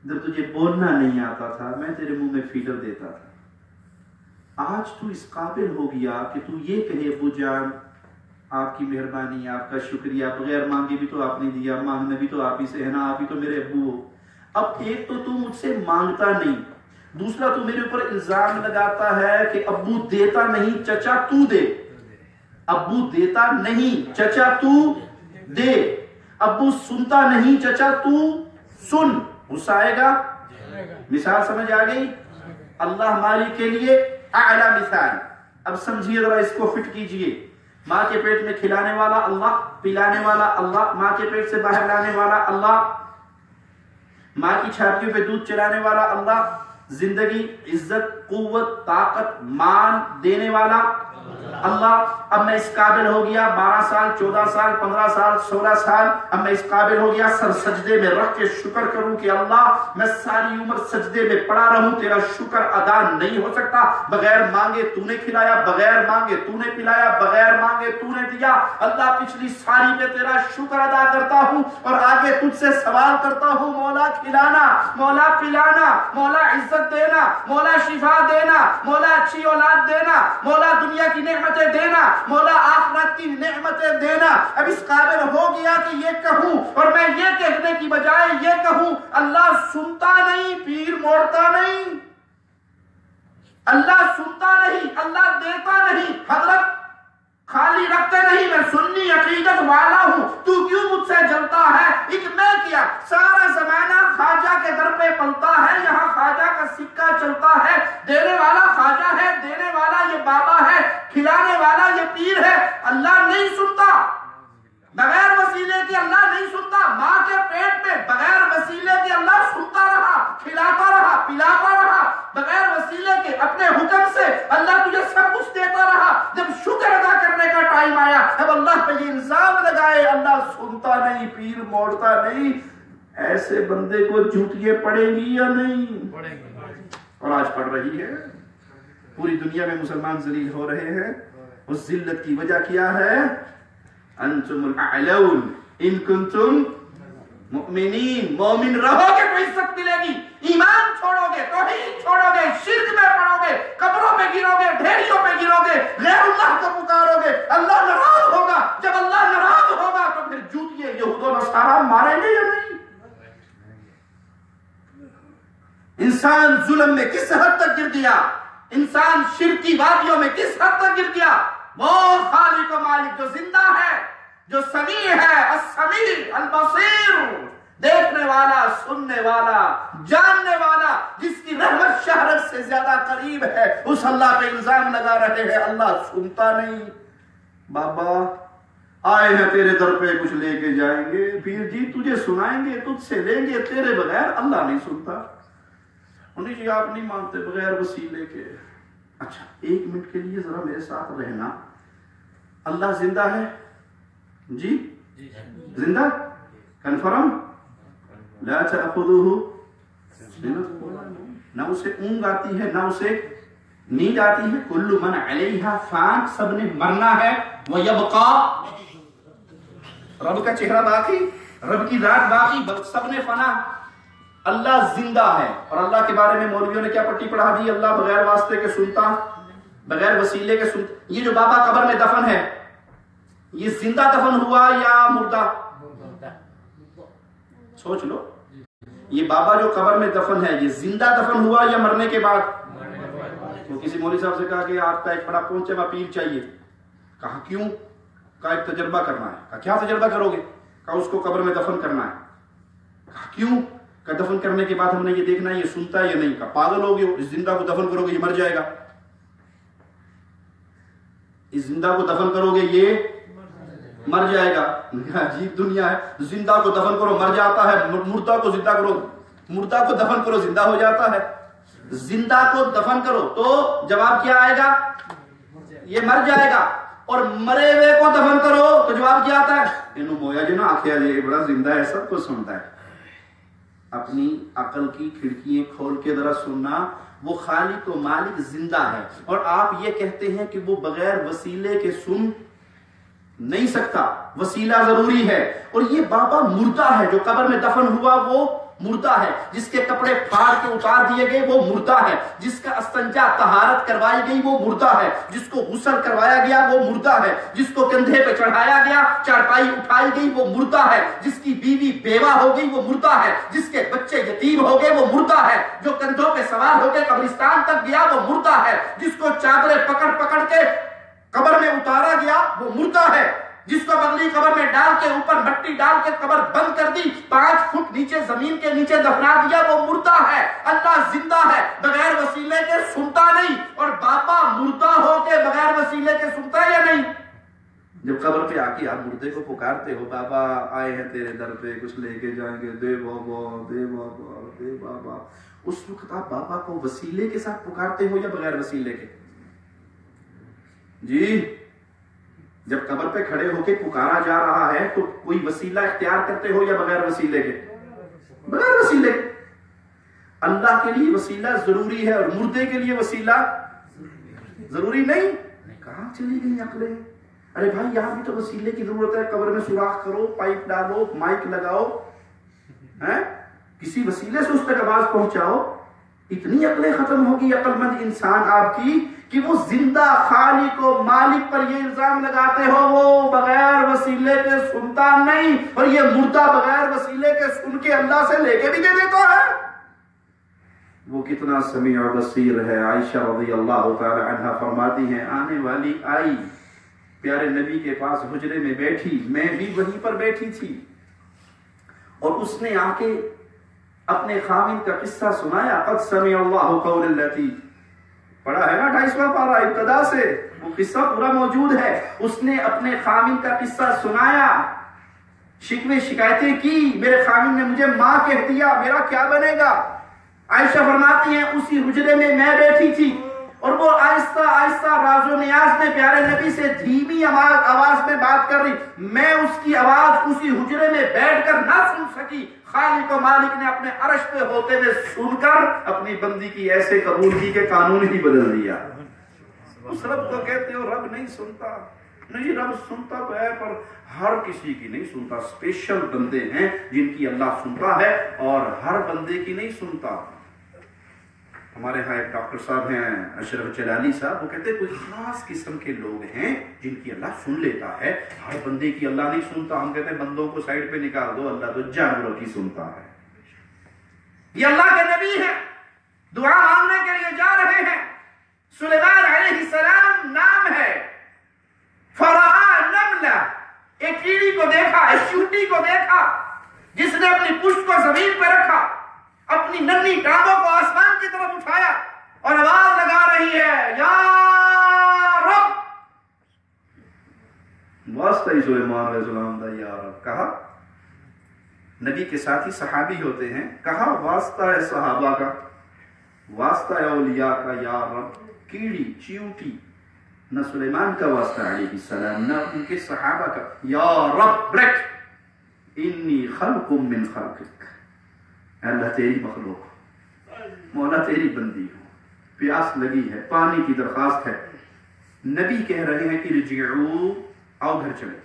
جب تجھے بولنا نہیں آتا تھا میں تیرے منہ میں فیڈر دیتا تھا. آج تو اس قابل ہو گیا کہ تو یہ کہے ابو جان آپ کی مہربانی، آپ کا شکریہ، بغیر مانگے بھی تو آپ نے دیا، مانگنا بھی تو آپ ہی سے ہے نا، آپ ہی تو میرے ابو ہو. اب ایک تو مجھ سے مانگتا نہیں، دوسرا تو میرے اوپر الزام لگاتا ہے کہ ابو دیتا نہیں چچا تو دے. ابو دیتا نہیں چچا تو دے. ابو سنتا نہیں چچا تو سن. غصہ آئے گا؟ مثال سمجھ آ گئی؟ اللہ مالک کے لیے اعلیٰ مثال. اب سمجھیے ذرا، اس کو فٹ کیجئے. ماں کے پیٹ میں کھلانے والا اللہ، پلانے والا اللہ، ماں کے پیٹ سے باہر لانے والا اللہ، ماں کی چھاتیوں پہ دودھ چلانے والا اللہ، زندگی، عزت، قوت، طاقت، مان دینے والا اللہ. اب میں اس قابل ہو گیا 12 سال 14 سال 15 سال 16 سال، اب میں اس قابل ہو گیا سر سجدے میں رکھ کے شکر کروں کہ اللہ میں ساری عمر سجدے میں پڑا رہوں، تیرا شکر ادا نہیں ہو سکتا. بغیر مانگے تو نے کھلایا، بغیر مانگے تو نے پلایا، بغیر مانگے تو نے دیا. اللہ پچھلی ساری پہ تیرا شکر ادا کرتا ہوں اور آگے تجھ سے سوال کرتا ہوں، مولا کھلانا، مولا پلانا، مولا عزت دینا، مولا شفا دینا، مولا اچھی اولاد دینا، مولا دنیا کی نعمتیں دینا، مولا آخرت کی نعمتیں دینا. اب اس قابل ہو گیا کہ یہ کہوں، اور میں یہ کہنے کی بجائے یہ کہوں اللہ سنتا نہیں، پیر موڑتا نہیں. اللہ سنتا نہیں، اللہ دیتا نہیں. حضرت خالی رکھتے نہیں، میں سنی عقیدت والا ہوں، تو کیوں مجھ سے جلتا ہے؟ ایک میں کیا سارا زمانہ خواجہ کے در پہ پلتا ہے، یہاں خواجہ کا سکہ چلتا ہے. دینے والا خواجہ ہے، دینے والا یہ بابا ہے، کھلانے والا یہ پیر ہے. اللہ نہیں سنتا، بغیر وسیلے کے اللہ نہیں سنتا. ماں کے پیٹ میں بغیر وسیلے کے اللہ سنتا رہا، کھلاتا رہا، پلاتا رہا. بغیر وسیلے کے اپنے حکم سے اللہ تجھے سب کچھ دیتا رہا. جب شکر ادا کرنے کا ٹائم آیا، اب اللہ پہ یہ الزام لگائے اللہ سنتا نہیں، پیر موڑتا نہیں. ایسے بندے کو جھوٹیاں پڑے گی یا نہیں؟ اور آج پڑ رہی ہے. پوری دنیا میں مسلمان ذلیل ہو رہے ہیں. اس ذلت کی وجہ کیا ہے؟ انتم الاعلون ان کنتم مؤمنین. مومن رہو گے تو عزت ملے گی. ایمان چھوڑو گے، توحید چھوڑو گے، شرک میں پڑو گے، قبروں پہ گرو گے، ڈھیریوں پہ گرو گے، غیر اللہ کو پکارو گے، اللہ ناراض ہوگا. جب اللہ ناراض ہوگا تو پھر جوتیے یہود و نصارا ماریں گے یا نہیں؟ انسان ظلم میں کس حد تک گر گیا، انسان شرکی وادیوں میں کس حد تک گر گیا، وہ خالق و مالک جو زندہ ہے، جو سمیع ہے، السمیع البصیر، دیکھنے والا، سننے والا، جاننے والا، جس کی رحمت شہرت سے زیادہ قریب ہے، اس اللہ پہ الزام لگا رہے ہیں اللہ سنتا نہیں۔ بابا آئے ہیں تیرے در پہ کچھ لے کے جائیں گے، پیر جی تجھے سنائیں گے، تجھ سے لیں گے، تیرے بغیر اللہ نہیں سنتا۔ انہیں جی آپ نہیں مانتے بغیر وسیلے کے۔ اچھا ایک منٹ کے لیے ذرا میرے ساتھ رہنا، اللہ زندہ ہے؟ جی زندہ، کنفرم؟ لا تأخذہ سنۃ، نہ اسے اونگ آتی ہے نہ اسے نیند آتی ہے، کل من علیہا فان، سب نے مرنا ہے، وَيَبْقَى، رب کا چہرہ باقی، رب کی ذات باقی، سب نے فنا۔ اللہ زندہ ہے، اور اللہ کے بارے میں مولویوں نے کیا پٹی پڑھا دی؟ اللہ بغیر واسطے کے سنتا، بغیر وسیلے کے سنتا۔ یہ جو بابا قبر میں دفن ہے یہ زندہ دفن ہوا یا مردہ؟ سوچ لو، یہ بابا جو قبر میں دفن ہے یہ زندہ دفن ہوا یا مرنے کے بعد؟ تو کسی مولوی صاحب سے کہا کہ آپ کا ایک بڑا پہنچے ہوا پیر چاہیے، کہا کیوں؟ کہا ایک تجربہ کرنا ہے۔ کہا کیا تجربہ کرو گے؟ کہا اس کو قبر میں دفن کرنا ہے۔ کہا کیوں؟ کہ دفن کرنے کے بعد ہم نے یہ دیکھنا ہے یہ سنتا ہے یا نہیں۔ کہا پاگل ہو گئے، اس زندہ کو دفن کرو گے یہ مر جائے گا، اس زندہ کو دفن کرو گے یہ مر جائے گا۔ عجیب دنیا ہے، زندہ کو دفن کرو مر جاتا ہے، مردہ کو زندہ کرو، مردہ کو دفن کرو زندہ ہو جاتا ہے۔ زندہ کو دفن کرو تو جواب کیا آئے گا؟ یہ مر جائے گا، اور مرے ہوئے کو دفن کرو تو جواب کیا آتا ہے؟ انہوں مویا جو نا آخیا جائے بڑا زندہ ہے، سب کو سنتا ہے۔ اپنی عقل کی کھڑکیاں کھول کے ذرا سننا، وہ خالق و مالک زندہ ہے، اور آپ یہ کہتے ہیں کہ وہ بغیر وسیلے کے سن نہیں سکتا، وسیلہ ضروری ہے۔ اور یہ بابا مردہ ہے، جو قبر میں دفن ہوا وہ مردہ ہے، جس کے کپڑے پھاڑ کے اتار دیے گئے وہ مردہ ہے، جس کا استنجا طہارت کروائی گئی وہ مردہ ہے، جس کو غسل کروایا گیا وہ مردہ ہے، جس کو کندھے پہ چڑھایا گیا، چارپائی اٹھائی گئی وہ مردہ ہے، جس کی بیوی بیوہ ہو گئی وہ مردہ ہے، جس کے بچے یتیم ہو گئے وہ مردہ ہے، جو کندھوں پہ سوار ہو کے قبرستان تک گیا وہ مردہ ہے، جس کو چادریں پکڑ پکڑ کے قبر میں اتارا گیا وہ مردہ ہے، جس کو اگلی قبر میں ڈال کے اوپر مٹی ڈال کے قبر بند کر دی، 5 فٹ نیچے زمین کے نیچے دفنا دیا وہ مردہ ہے۔ اللہ زندہ ہے، بغیر وسیلے کے سنتا نہیں، اور بابا مردہ ہو کے بغیر وسیلے کے سنتا ہے یا نہیں؟ جب قبر پہ آ کے آپ مردے کو پکارتے ہو، بابا آئے ہیں تیرے در پہ کچھ لے کے جائیں گے، دے بابا دے بابا دے بابا، اس وقت آپ بابا کو وسیلے کے ساتھ پکارتے ہو یا بغیر وسیلے کے؟ جی جب قبر پہ کھڑے ہو کے پکارا جا رہا ہے تو کوئی وسیلہ اختیار کرتے ہو یا بغیر وسیلے کے؟ بغیر وسیلے کے۔ اللہ کے لیے وسیلہ ضروری ہے اور مردے کے لیے وسیلہ ضروری نہیں۔ کہاں چلی گئی عقلیں؟ ارے بھائی یہاں بھی تو وسیلے کی ضرورت ہے، قبر میں سوراخ کرو، پائپ ڈالو، مائک لگاؤ، کسی وسیلے سے اس تک آواز پہنچاؤ۔ اتنی عقلیں ختم ہوگی عقل مند انسان آپ کی کہ وہ زندہ خالق و مالک پر یہ الزام لگاتے ہو وہ بغیر وسیلے کے سنتا نہیں، اور یہ مردہ بغیر وسیلے کے سن کے اللہ سے لے کے بھی دے دیتا ہے۔ وہ کتنا سمیع و بصیر ہے۔ عائشہ رضی اللہ تعالی عنہا فرماتی ہیں آنے والی آئی پیارے نبی کے پاس حجرے میں بیٹھی، میں بھی وہیں پر بیٹھی تھی، اور اس نے آ کے اپنے خاوند کا قصہ سنایا۔ قد سمع اللہ قول التی، پڑھا ہے نا 28واں پارہ ابتدا سے، وہ قصہ پورا موجود ہے۔ اس نے اپنے خاوند کا قصہ سنایا، شکوے شکایتیں کی، میرے خاوند نے مجھے ماں کہہ دیا، میرا کیا بنے گا؟ عائشہ فرماتی ہیں اسی حجرے میں میں بیٹھی تھی، اور وہ آہستہ آہستہ راز و نیاز میں پیارے نبی سے دھیمی آواز میں بات کر رہی، میں اس کی آواز اسی حجرے میں بیٹھ کر نہ سن سکی۔ خالق و مالک نے اپنے عرش پہ ہوتے ہوئے سن کر اپنی بندی کی ایسے قبول کی کہ قانون ہی بدل دیا۔ اس رب کو کہتے ہو رب نہیں سنتا؟ نہیں، رب سنتا تو ہے پر ہر کسی کی نہیں سنتا، اسپیشل بندے ہیں جن کی اللہ سنتا ہے اور ہر بندے کی نہیں سنتا۔ ہمارے ہاں ایک ڈاکٹر صاحب ہیں اشرف جلالی صاحب، وہ کہتے ہیں کوئی خاص قسم کے لوگ ہیں جن کی اللہ سن لیتا ہے، ہر بندے کی اللہ نہیں سنتا۔ ہم کہتے ہیں بندوں کو سائڈ پہ نکال دو، اللہ تو جانوروں کی سنتا ہے۔ یہ اللہ کے نبی ہیں، دعا مانگنے کے لیے جا رہے ہیں. سلیمان علیہ السلام نام ہے. فرآ نملہ، ایک کیڑی کو دیکھا، ایک چیونٹی کو دیکھا جس نے اپنی پشت کو زمین پہ رکھا، اپنی ننھی ٹانگوں کو آسمان کی طرف اٹھایا اور آواز لگا رہی ہے یا رب. واسطہ سلیمان علیہ السلام دا یا رب کہا. نبی کے ساتھی صحابی ہوتے ہیں، کہا واسطہ ہے صحابہ کا، واسطہ ہے اولیاء کا یا رب. کیڑی چیونٹی، نہ سلیمان کا واسطہ علیہ السلام نہ ان کے صحابہ کا. یا رب بریک انی خلق من خلقک، اللہ تیری مخلوق، مولا تیری بندی ہوں، پیاس لگی ہے، پانی کی درخواست ہے. نبی کہہ رہے ہیں کہ ارجعوا، آؤ گھر چلے.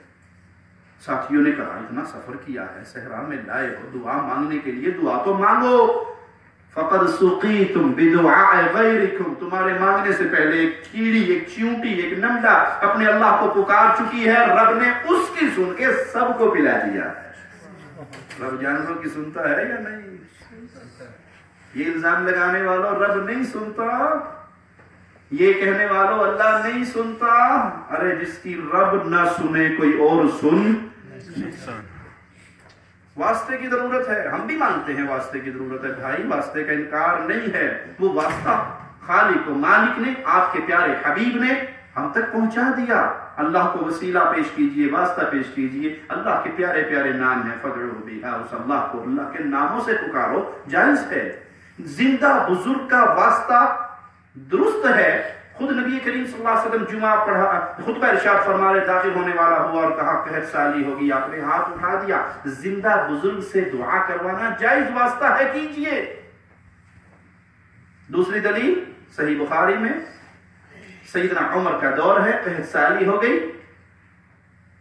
ساتھیوں نے کہا اتنا سفر کیا ہے، صحرا میں لائے ہو دعا مانگنے کے لیے، دعا تو مانگو. فقد سقیتم بدعاء غیرکم، تمہارے مانگنے سے پہلے ایک کیڑی، ایک چیونٹی، ایک نملہ اپنے اللہ کو پکار چکی ہے، رب نے اس کی سن کے سب کو پلا دیا ہے. رب جانوروں کی سنتا ہے یا نہیں؟ یہ الزام لگانے والوں رب نہیں سنتا، یہ کہنے والوں اللہ نہیں سنتا. ارے جس کی رب نہ سنے کوئی اور سن. واسطے کی ضرورت ہے، ہم بھی مانتے ہیں واسطے کی ضرورت ہے بھائی، واسطے کا انکار نہیں ہے. وہ واسطہ خالق و مالک نے، آپ کے پیارے حبیب نے ہم تک پہنچا دیا. اللہ کو وسیلہ پیش کیجئے، واسطہ پیش کیجئے. اللہ کے پیارے پیارے نام ہیں، فدعوا بہا، اس اللہ کو اللہ کے ناموں سے پکارو، جائز ہے. زندہ بزرگ کا واسطہ درست ہے. خود نبی کریم صلی اللہ علیہ وسلم جمعہ پڑھا، خطبہ ارشاد فرما رہے، داخل ہونے والا ہوا اور کہا قحط سالی ہوگی، آپ نے ہاتھ اٹھا دیا. زندہ بزرگ سے دعا کروانا جائز واسطہ ہے، کیجئے. دوسری دلیل صحیح بخاری میں سیدنا عمر کا دور ہے، قحط سالی ہو گئی،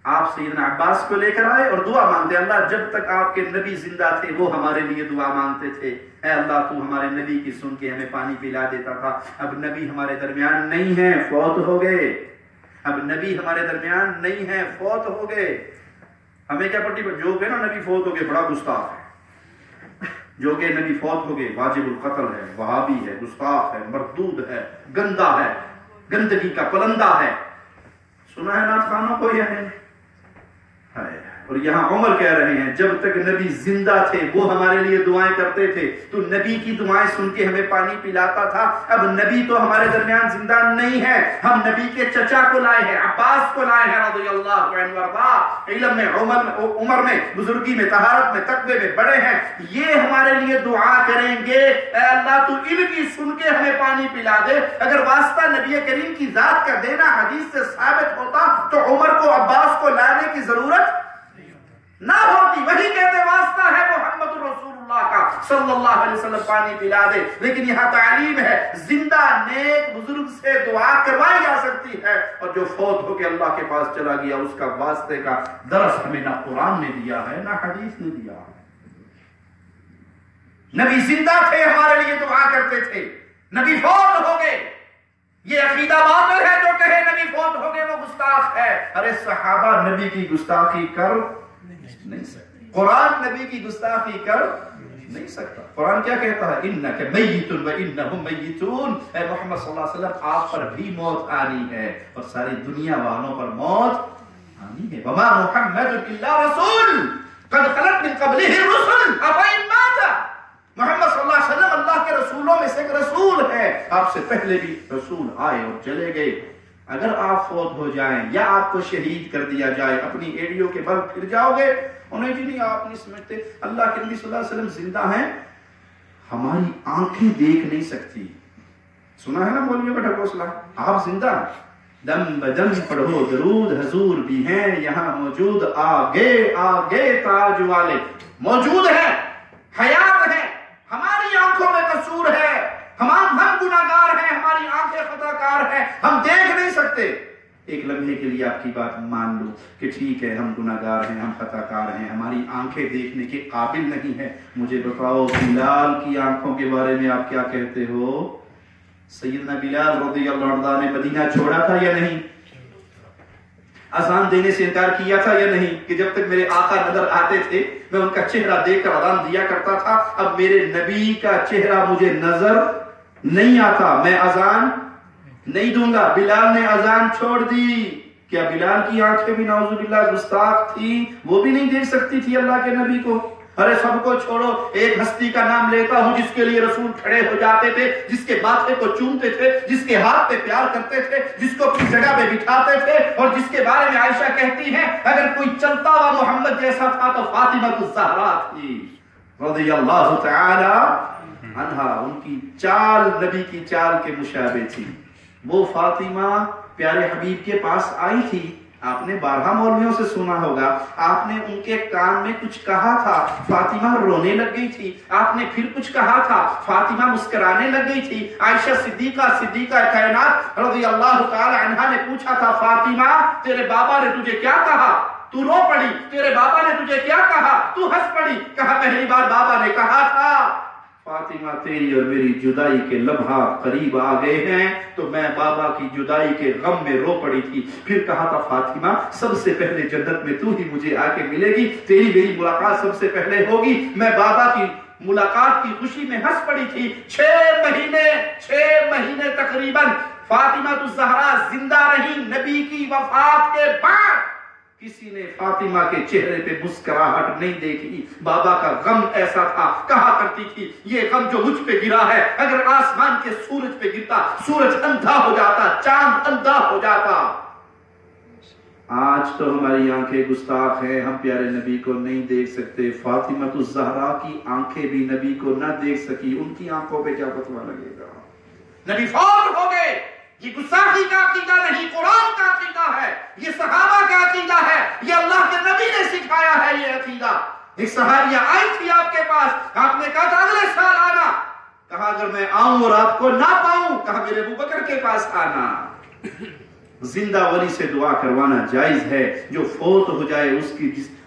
آپ سیدنا عباس کو لے کر آئے اور دعا مانگتے. اللہ جب تک آپ کے نبی زندہ تھے وہ ہمارے لیے دعا مانگتے تھے، اے اللہ تو ہمارے نبی کی سن کے ہمیں پانی پلا دیتا تھا. اب نبی ہمارے درمیان نہیں ہیں، فوت ہو گئے. اب نبی ہمارے درمیان نہیں ہیں، فوت ہو گئے. ہمیں کیا پٹی پر جو کہ نا نبی فوت ہو گئے بڑا گستاخ ہے، جو کہ نبی فوت ہو گئے واجب القتل ہے، وہابی ہے، گستاخ ہے، مردود ہے، گندا ہے، گندگی کا پلندہ ہے. سنا ہے نعت خانوں کو یہ ہے. اور یہاں عمر کہہ رہے ہیں جب تک نبی زندہ تھے وہ ہمارے لیے دعائیں کرتے تھے، تو نبی کی دعائیں سن کے ہمیں پانی پلاتا تھا. اب نبی تو ہمارے درمیان زندہ نہیں ہے، ہم نبی کے چچا کو لائے ہیں، عباس کو لائے ہیں رضی اللہ عنہ وارضا. علم میں، عمر میں، بزرگی میں، طہارت میں، تقوی میں بڑے ہیں. یہ ہمارے لیے دعا کریں گے، اے اللہ تو ان کی سن کے ہمیں پانی پلا دے. اگر واسطہ نبی کریم کی ذات کا دینا حدیث سے ثابت ہوتا تو عمر کو، عباس کو لانے کی ضرورت نہ ہوتی. وہی کہتے واسطہ ہے محمد رسول اللہ کا صلی اللہ علیہ وسلم پانی پلا دے. لیکن یہاں تعلیم ہے زندہ نیک بزرگ سے دعا کروائی جا سکتی ہے، اور جو فوت ہو کے اللہ کے پاس چلا گیا اس کا واسطے کا درس ہمیں نہ قرآن نے دیا ہے نہ حدیث نے دیا ہے. نبی زندہ تھے، ہمارے لیے دعا کرتے تھے، نبی فوت ہو گئے. یہ عقیدہ باطل ہے جو کہے نبی فوت ہو گئے وہ گستاخ ہے. ارے صحابہ نبی کی گستاخی کر نہیں سکتے، قرآن نبی کی گستاخی کر نہیں سکتا. قرآن کیا کہتا ہے؟ انک میت و انہم میتون. اے محمد صلی اللہ علیہ وسلم آپ پر بھی موت آنی ہے اور ساری دنیا والوں پر موت آنی ہے. وما محمد الا رسول قد خلت من قبلہ الرسل افئن مات. محمد صلی اللہ علیہ وسلم اللہ کے رسولوں میں سے ایک رسول ہے، آپ سے پہلے بھی رسول آئے اور چلے گئے. اگر آپ فوت ہو جائیں یا آپ کو شہید کر دیا جائے، اپنی ایڑیوں کے بل پھر جاؤ گے. انہیں جی نہیں آپ نہیں سمجھتے، اللہ کے نبی صلی اللہ علیہ وسلم زندہ ہیں، ہماری آنکھیں دیکھ نہیں سکتی. سنا ہے نا مولویوں کا ڈھکوسلا، آپ زندہ دم بدم پڑھو درود، حضور بھی ہیں یہاں موجود، آگے آگے تاج والے موجود ہیں، حیات ہیں. ہماری آنکھوں میں قصور ہے، ہم گناہگار ہیں، ہماری آنکھیں خطا کار ہیں، ہم دیکھ نہیں سکتے. ایک لمحے کے لیے آپ کی بات مان لو کہ ٹھیک ہے ہم گناہگار ہیں، ہم خطا کار ہیں، ہماری آنکھیں دیکھنے کے قابل نہیں ہیں. مجھے بتاؤ بلال کی آنکھوں کے بارے میں آپ کیا کہتے ہو؟ سیدنا بلال رضی اللہ عنہ نے مدینہ چھوڑا تھا یا نہیں؟ اذان دینے سے انکار کیا تھا یا نہیں کہ جب تک میرے آقا نظر آتے تھے میں ان کا چہرہ دیکھ کر اذان دیا کرتا تھا، اب میرے نبی کا چہرہ مجھے نظر نہیں آتا میں اذان نہیں دوں گا. بلال نے اذان چھوڑ دی. کیا بلال کی آنکھیں بھی نعوذ باللہ گستاخ تھی؟ وہ بھی نہیں دیکھ سکتی تھی اللہ کے نبی کو؟ ارے سب کو چھوڑو، ایک ہستی کا نام لیتا ہوں جس کے لیے رسول کھڑے ہو جاتے تھے، جس کے ماتھے کو چومتے تھے، جس کے ہاتھ پہ پیار کرتے تھے، جس کو اپنی جگہ پہ بٹھاتے تھے، اور جس کے بارے میں عائشہ کہتی ہیں اگر کوئی چلتا ہوا محمد جیسا تھا تو فاطمہ الزہرا تھی رضی اللہ تعالی عنہا. ان کی چال نبی کی چال کے مشابہ تھی. وہ فاطمہ پیارے حبیب کے پاس آئی تھی. آپ نے بارہا مولویوں سے سنا ہوگا، آپ نے ان کے کان میں کچھ کہا تھا، فاطمہ رونے لگ گئی تھی. آپ نے پھر کچھ کہا تھا، فاطمہ مسکرانے لگ گئی تھی. عائشہ صدیقہ کائنات رضی اللہ تعالی عنہا نے پوچھا تھا فاطمہ تیرے بابا نے تجھے کیا کہا؟ تو رو پڑی. تیرے بابا نے تجھے کیا کہا؟ تو ہنس پڑی. کہا پہلی بار بابا نے کہا تھا فاطمہ تیری اور میری جدائی کے لمحات قریب آ گئے ہیں، تو میں بابا کی جدائی کے غم میں رو پڑی تھی. پھر کہا تھا فاطمہ سب سے پہلے جنت میں تو ہی مجھے آ کے ملے گی، تیری میری ملاقات سب سے پہلے ہوگی. میں بابا کی ملاقات کی خوشی میں ہنس پڑی تھی. 6 مہینے تقریباً فاطمہ الزہرا زندہ رہی. نبی کی وفات کے بعد کسی نے فاطمہ کے چہرے پہ مسکراہٹ نہیں دیکھی. بابا کا غم ایسا تھا، کہا کرتی تھی یہ غم جو مجھ پہ گرا ہے اگر آسمان کے سورج پہ گرتا سورج اندھا ہو جاتا، چاند اندھا ہو جاتا. آج تو ہماری آنکھیں گستاخ ہیں، ہم پیارے نبی کو نہیں دیکھ سکتے. فاطمہ الزہرا کی آنکھیں بھی نبی کو نہ دیکھ سکی. ان کی آنکھوں پہ کیا فتویٰ لگے گا؟ نبی فوت ہو گئے. یہ گستاخی کا عقیدہ نہیں، قرآن کا عقیدہ ہے، یہ صحابہ کا عقیدہ ہے، یہ اللہ کے نبی نے سکھایا ہے یہ عقیدہ. ایک صحابیہ آئی تھی آپ کے پاس، آپ نے کہا تھا اگلے سال آنا. کہا اگر میں آؤں اور آپ کو نہ پاؤں، کہا میرے ابوبکر کے پاس آنا. زندہ ولی سے دعا کروانا جائز ہے، جو فوت ہو جائے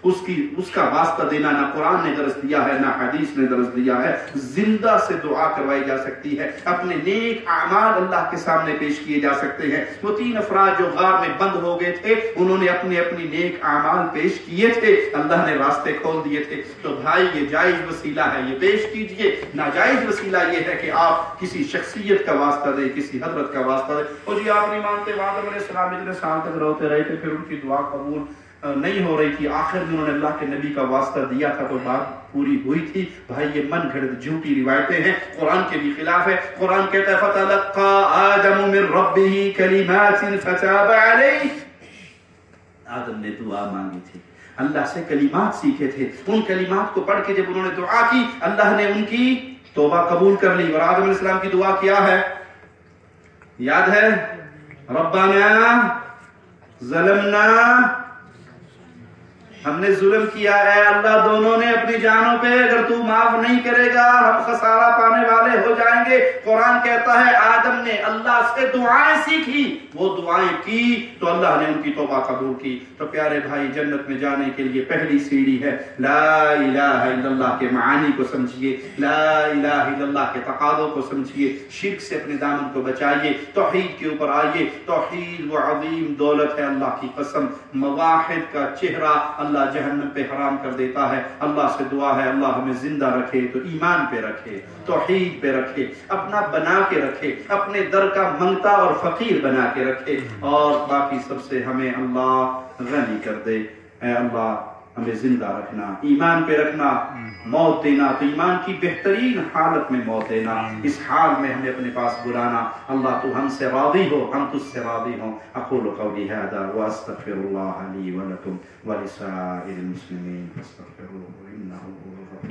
اس کا واسطہ دینا نہ قرآن نے درس دیا ہے نہ حدیث نے درس دیا ہے. زندہ سے دعا کروائی جا سکتی ہے، اپنے نیک اعمال اللہ کے سامنے پیش کیے جا سکتے ہیں. وہ 3 افراد جو غار میں بند ہو گئے تھے، انہوں نے اپنی نیک اعمال پیش کیے تھے، اللہ نے راستے کھول دیے تھے. تو بھائی یہ جائز وسیلہ ہے، یہ پیش کیجئے. ناجائز وسیلہ یہ ہے کہ آپ کسی شخصیت کا واسطہ دیں، کسی حضرت کا واسطہ دیں. اور جی آپ نہیں مانتے، آدم علیہ السلام اتنے سال تک روتے رہے تھے، پھر ان کی دعا قبول نہیں ہو رہی تھی. آخر میں انہوں نے اللہ کے نبی کا واسطہ دیا تھا تو بات پوری ہوئی تھی. بھائی یہ من گھڑت جھوٹی روایتیں ہیں، قرآن کے بھی خلاف ہے. قرآن کہتا ہے فَتَلَقَّى آدَمُ مِن رَبِّهِ كَلِمَاتٍ فَتَابَ عَلَيْهِ. آدم نے دعا مانگی تھی، اللہ سے کلمات سیکھے تھے. ان کلمات کو پڑھ کے جب انہوں نے دعا کی، اللہ نے ان کی توبہ قبول کر لی. اور آدم علیہ السلام کی دعا کیا ہے؟ یاد ہے؟ ربنا ظلمنا، ہم نے ظلم کیا ہے اللہ دونوں نے اپنی جانوں پہ، اگر تو معاف نہیں کرے گا ہم خسارہ پانے والے ہو جائیں گے. قرآن کہتا ہے آدم نے اللہ سے دعائیں سیکھی، وہ دعائیں کی تو اللہ نے ان کی توبہ قبول کی. تو پیارے بھائی جنت میں جانے کے لیے پہلی سیڑھی ہے لا الہ الا اللہ کے معانی کو سمجھیے، لا الہ الا اللہ کے تقاضوں کو سمجھیے، شرک سے اپنے دامن کو بچائیے، توحید کے اوپر آئیے. توحید وہ عظیم دولت ہے، اللہ کی قسم مواحد کا چہرہ اللہ جہنم پہ حرام کر دیتا ہے. اللہ سے دعا ہے اللہ ہمیں زندہ رکھے تو ایمان پہ رکھے، توحید پہ رکھے، اپنا بنا کے رکھے، اپنے در کا منگتا اور فقیر بنا کے رکھے، اور باقی سب سے ہمیں اللہ غنی کر دے. اے اللہ ہمیں زندہ رکھنا، ایمان پہ رکھنا، موت دینا تو ایمان کی بہترین حالت میں موت دینا، اس حال میں ہمیں اپنے پاس بلانا. اللہ تو ہم سے راضی ہو، ہم تجھ سے راضی ہوں. اقول قولی هذا واستغفر الله لي ولكم ولسائر المسلمين فاستغفروه انه هو الغفور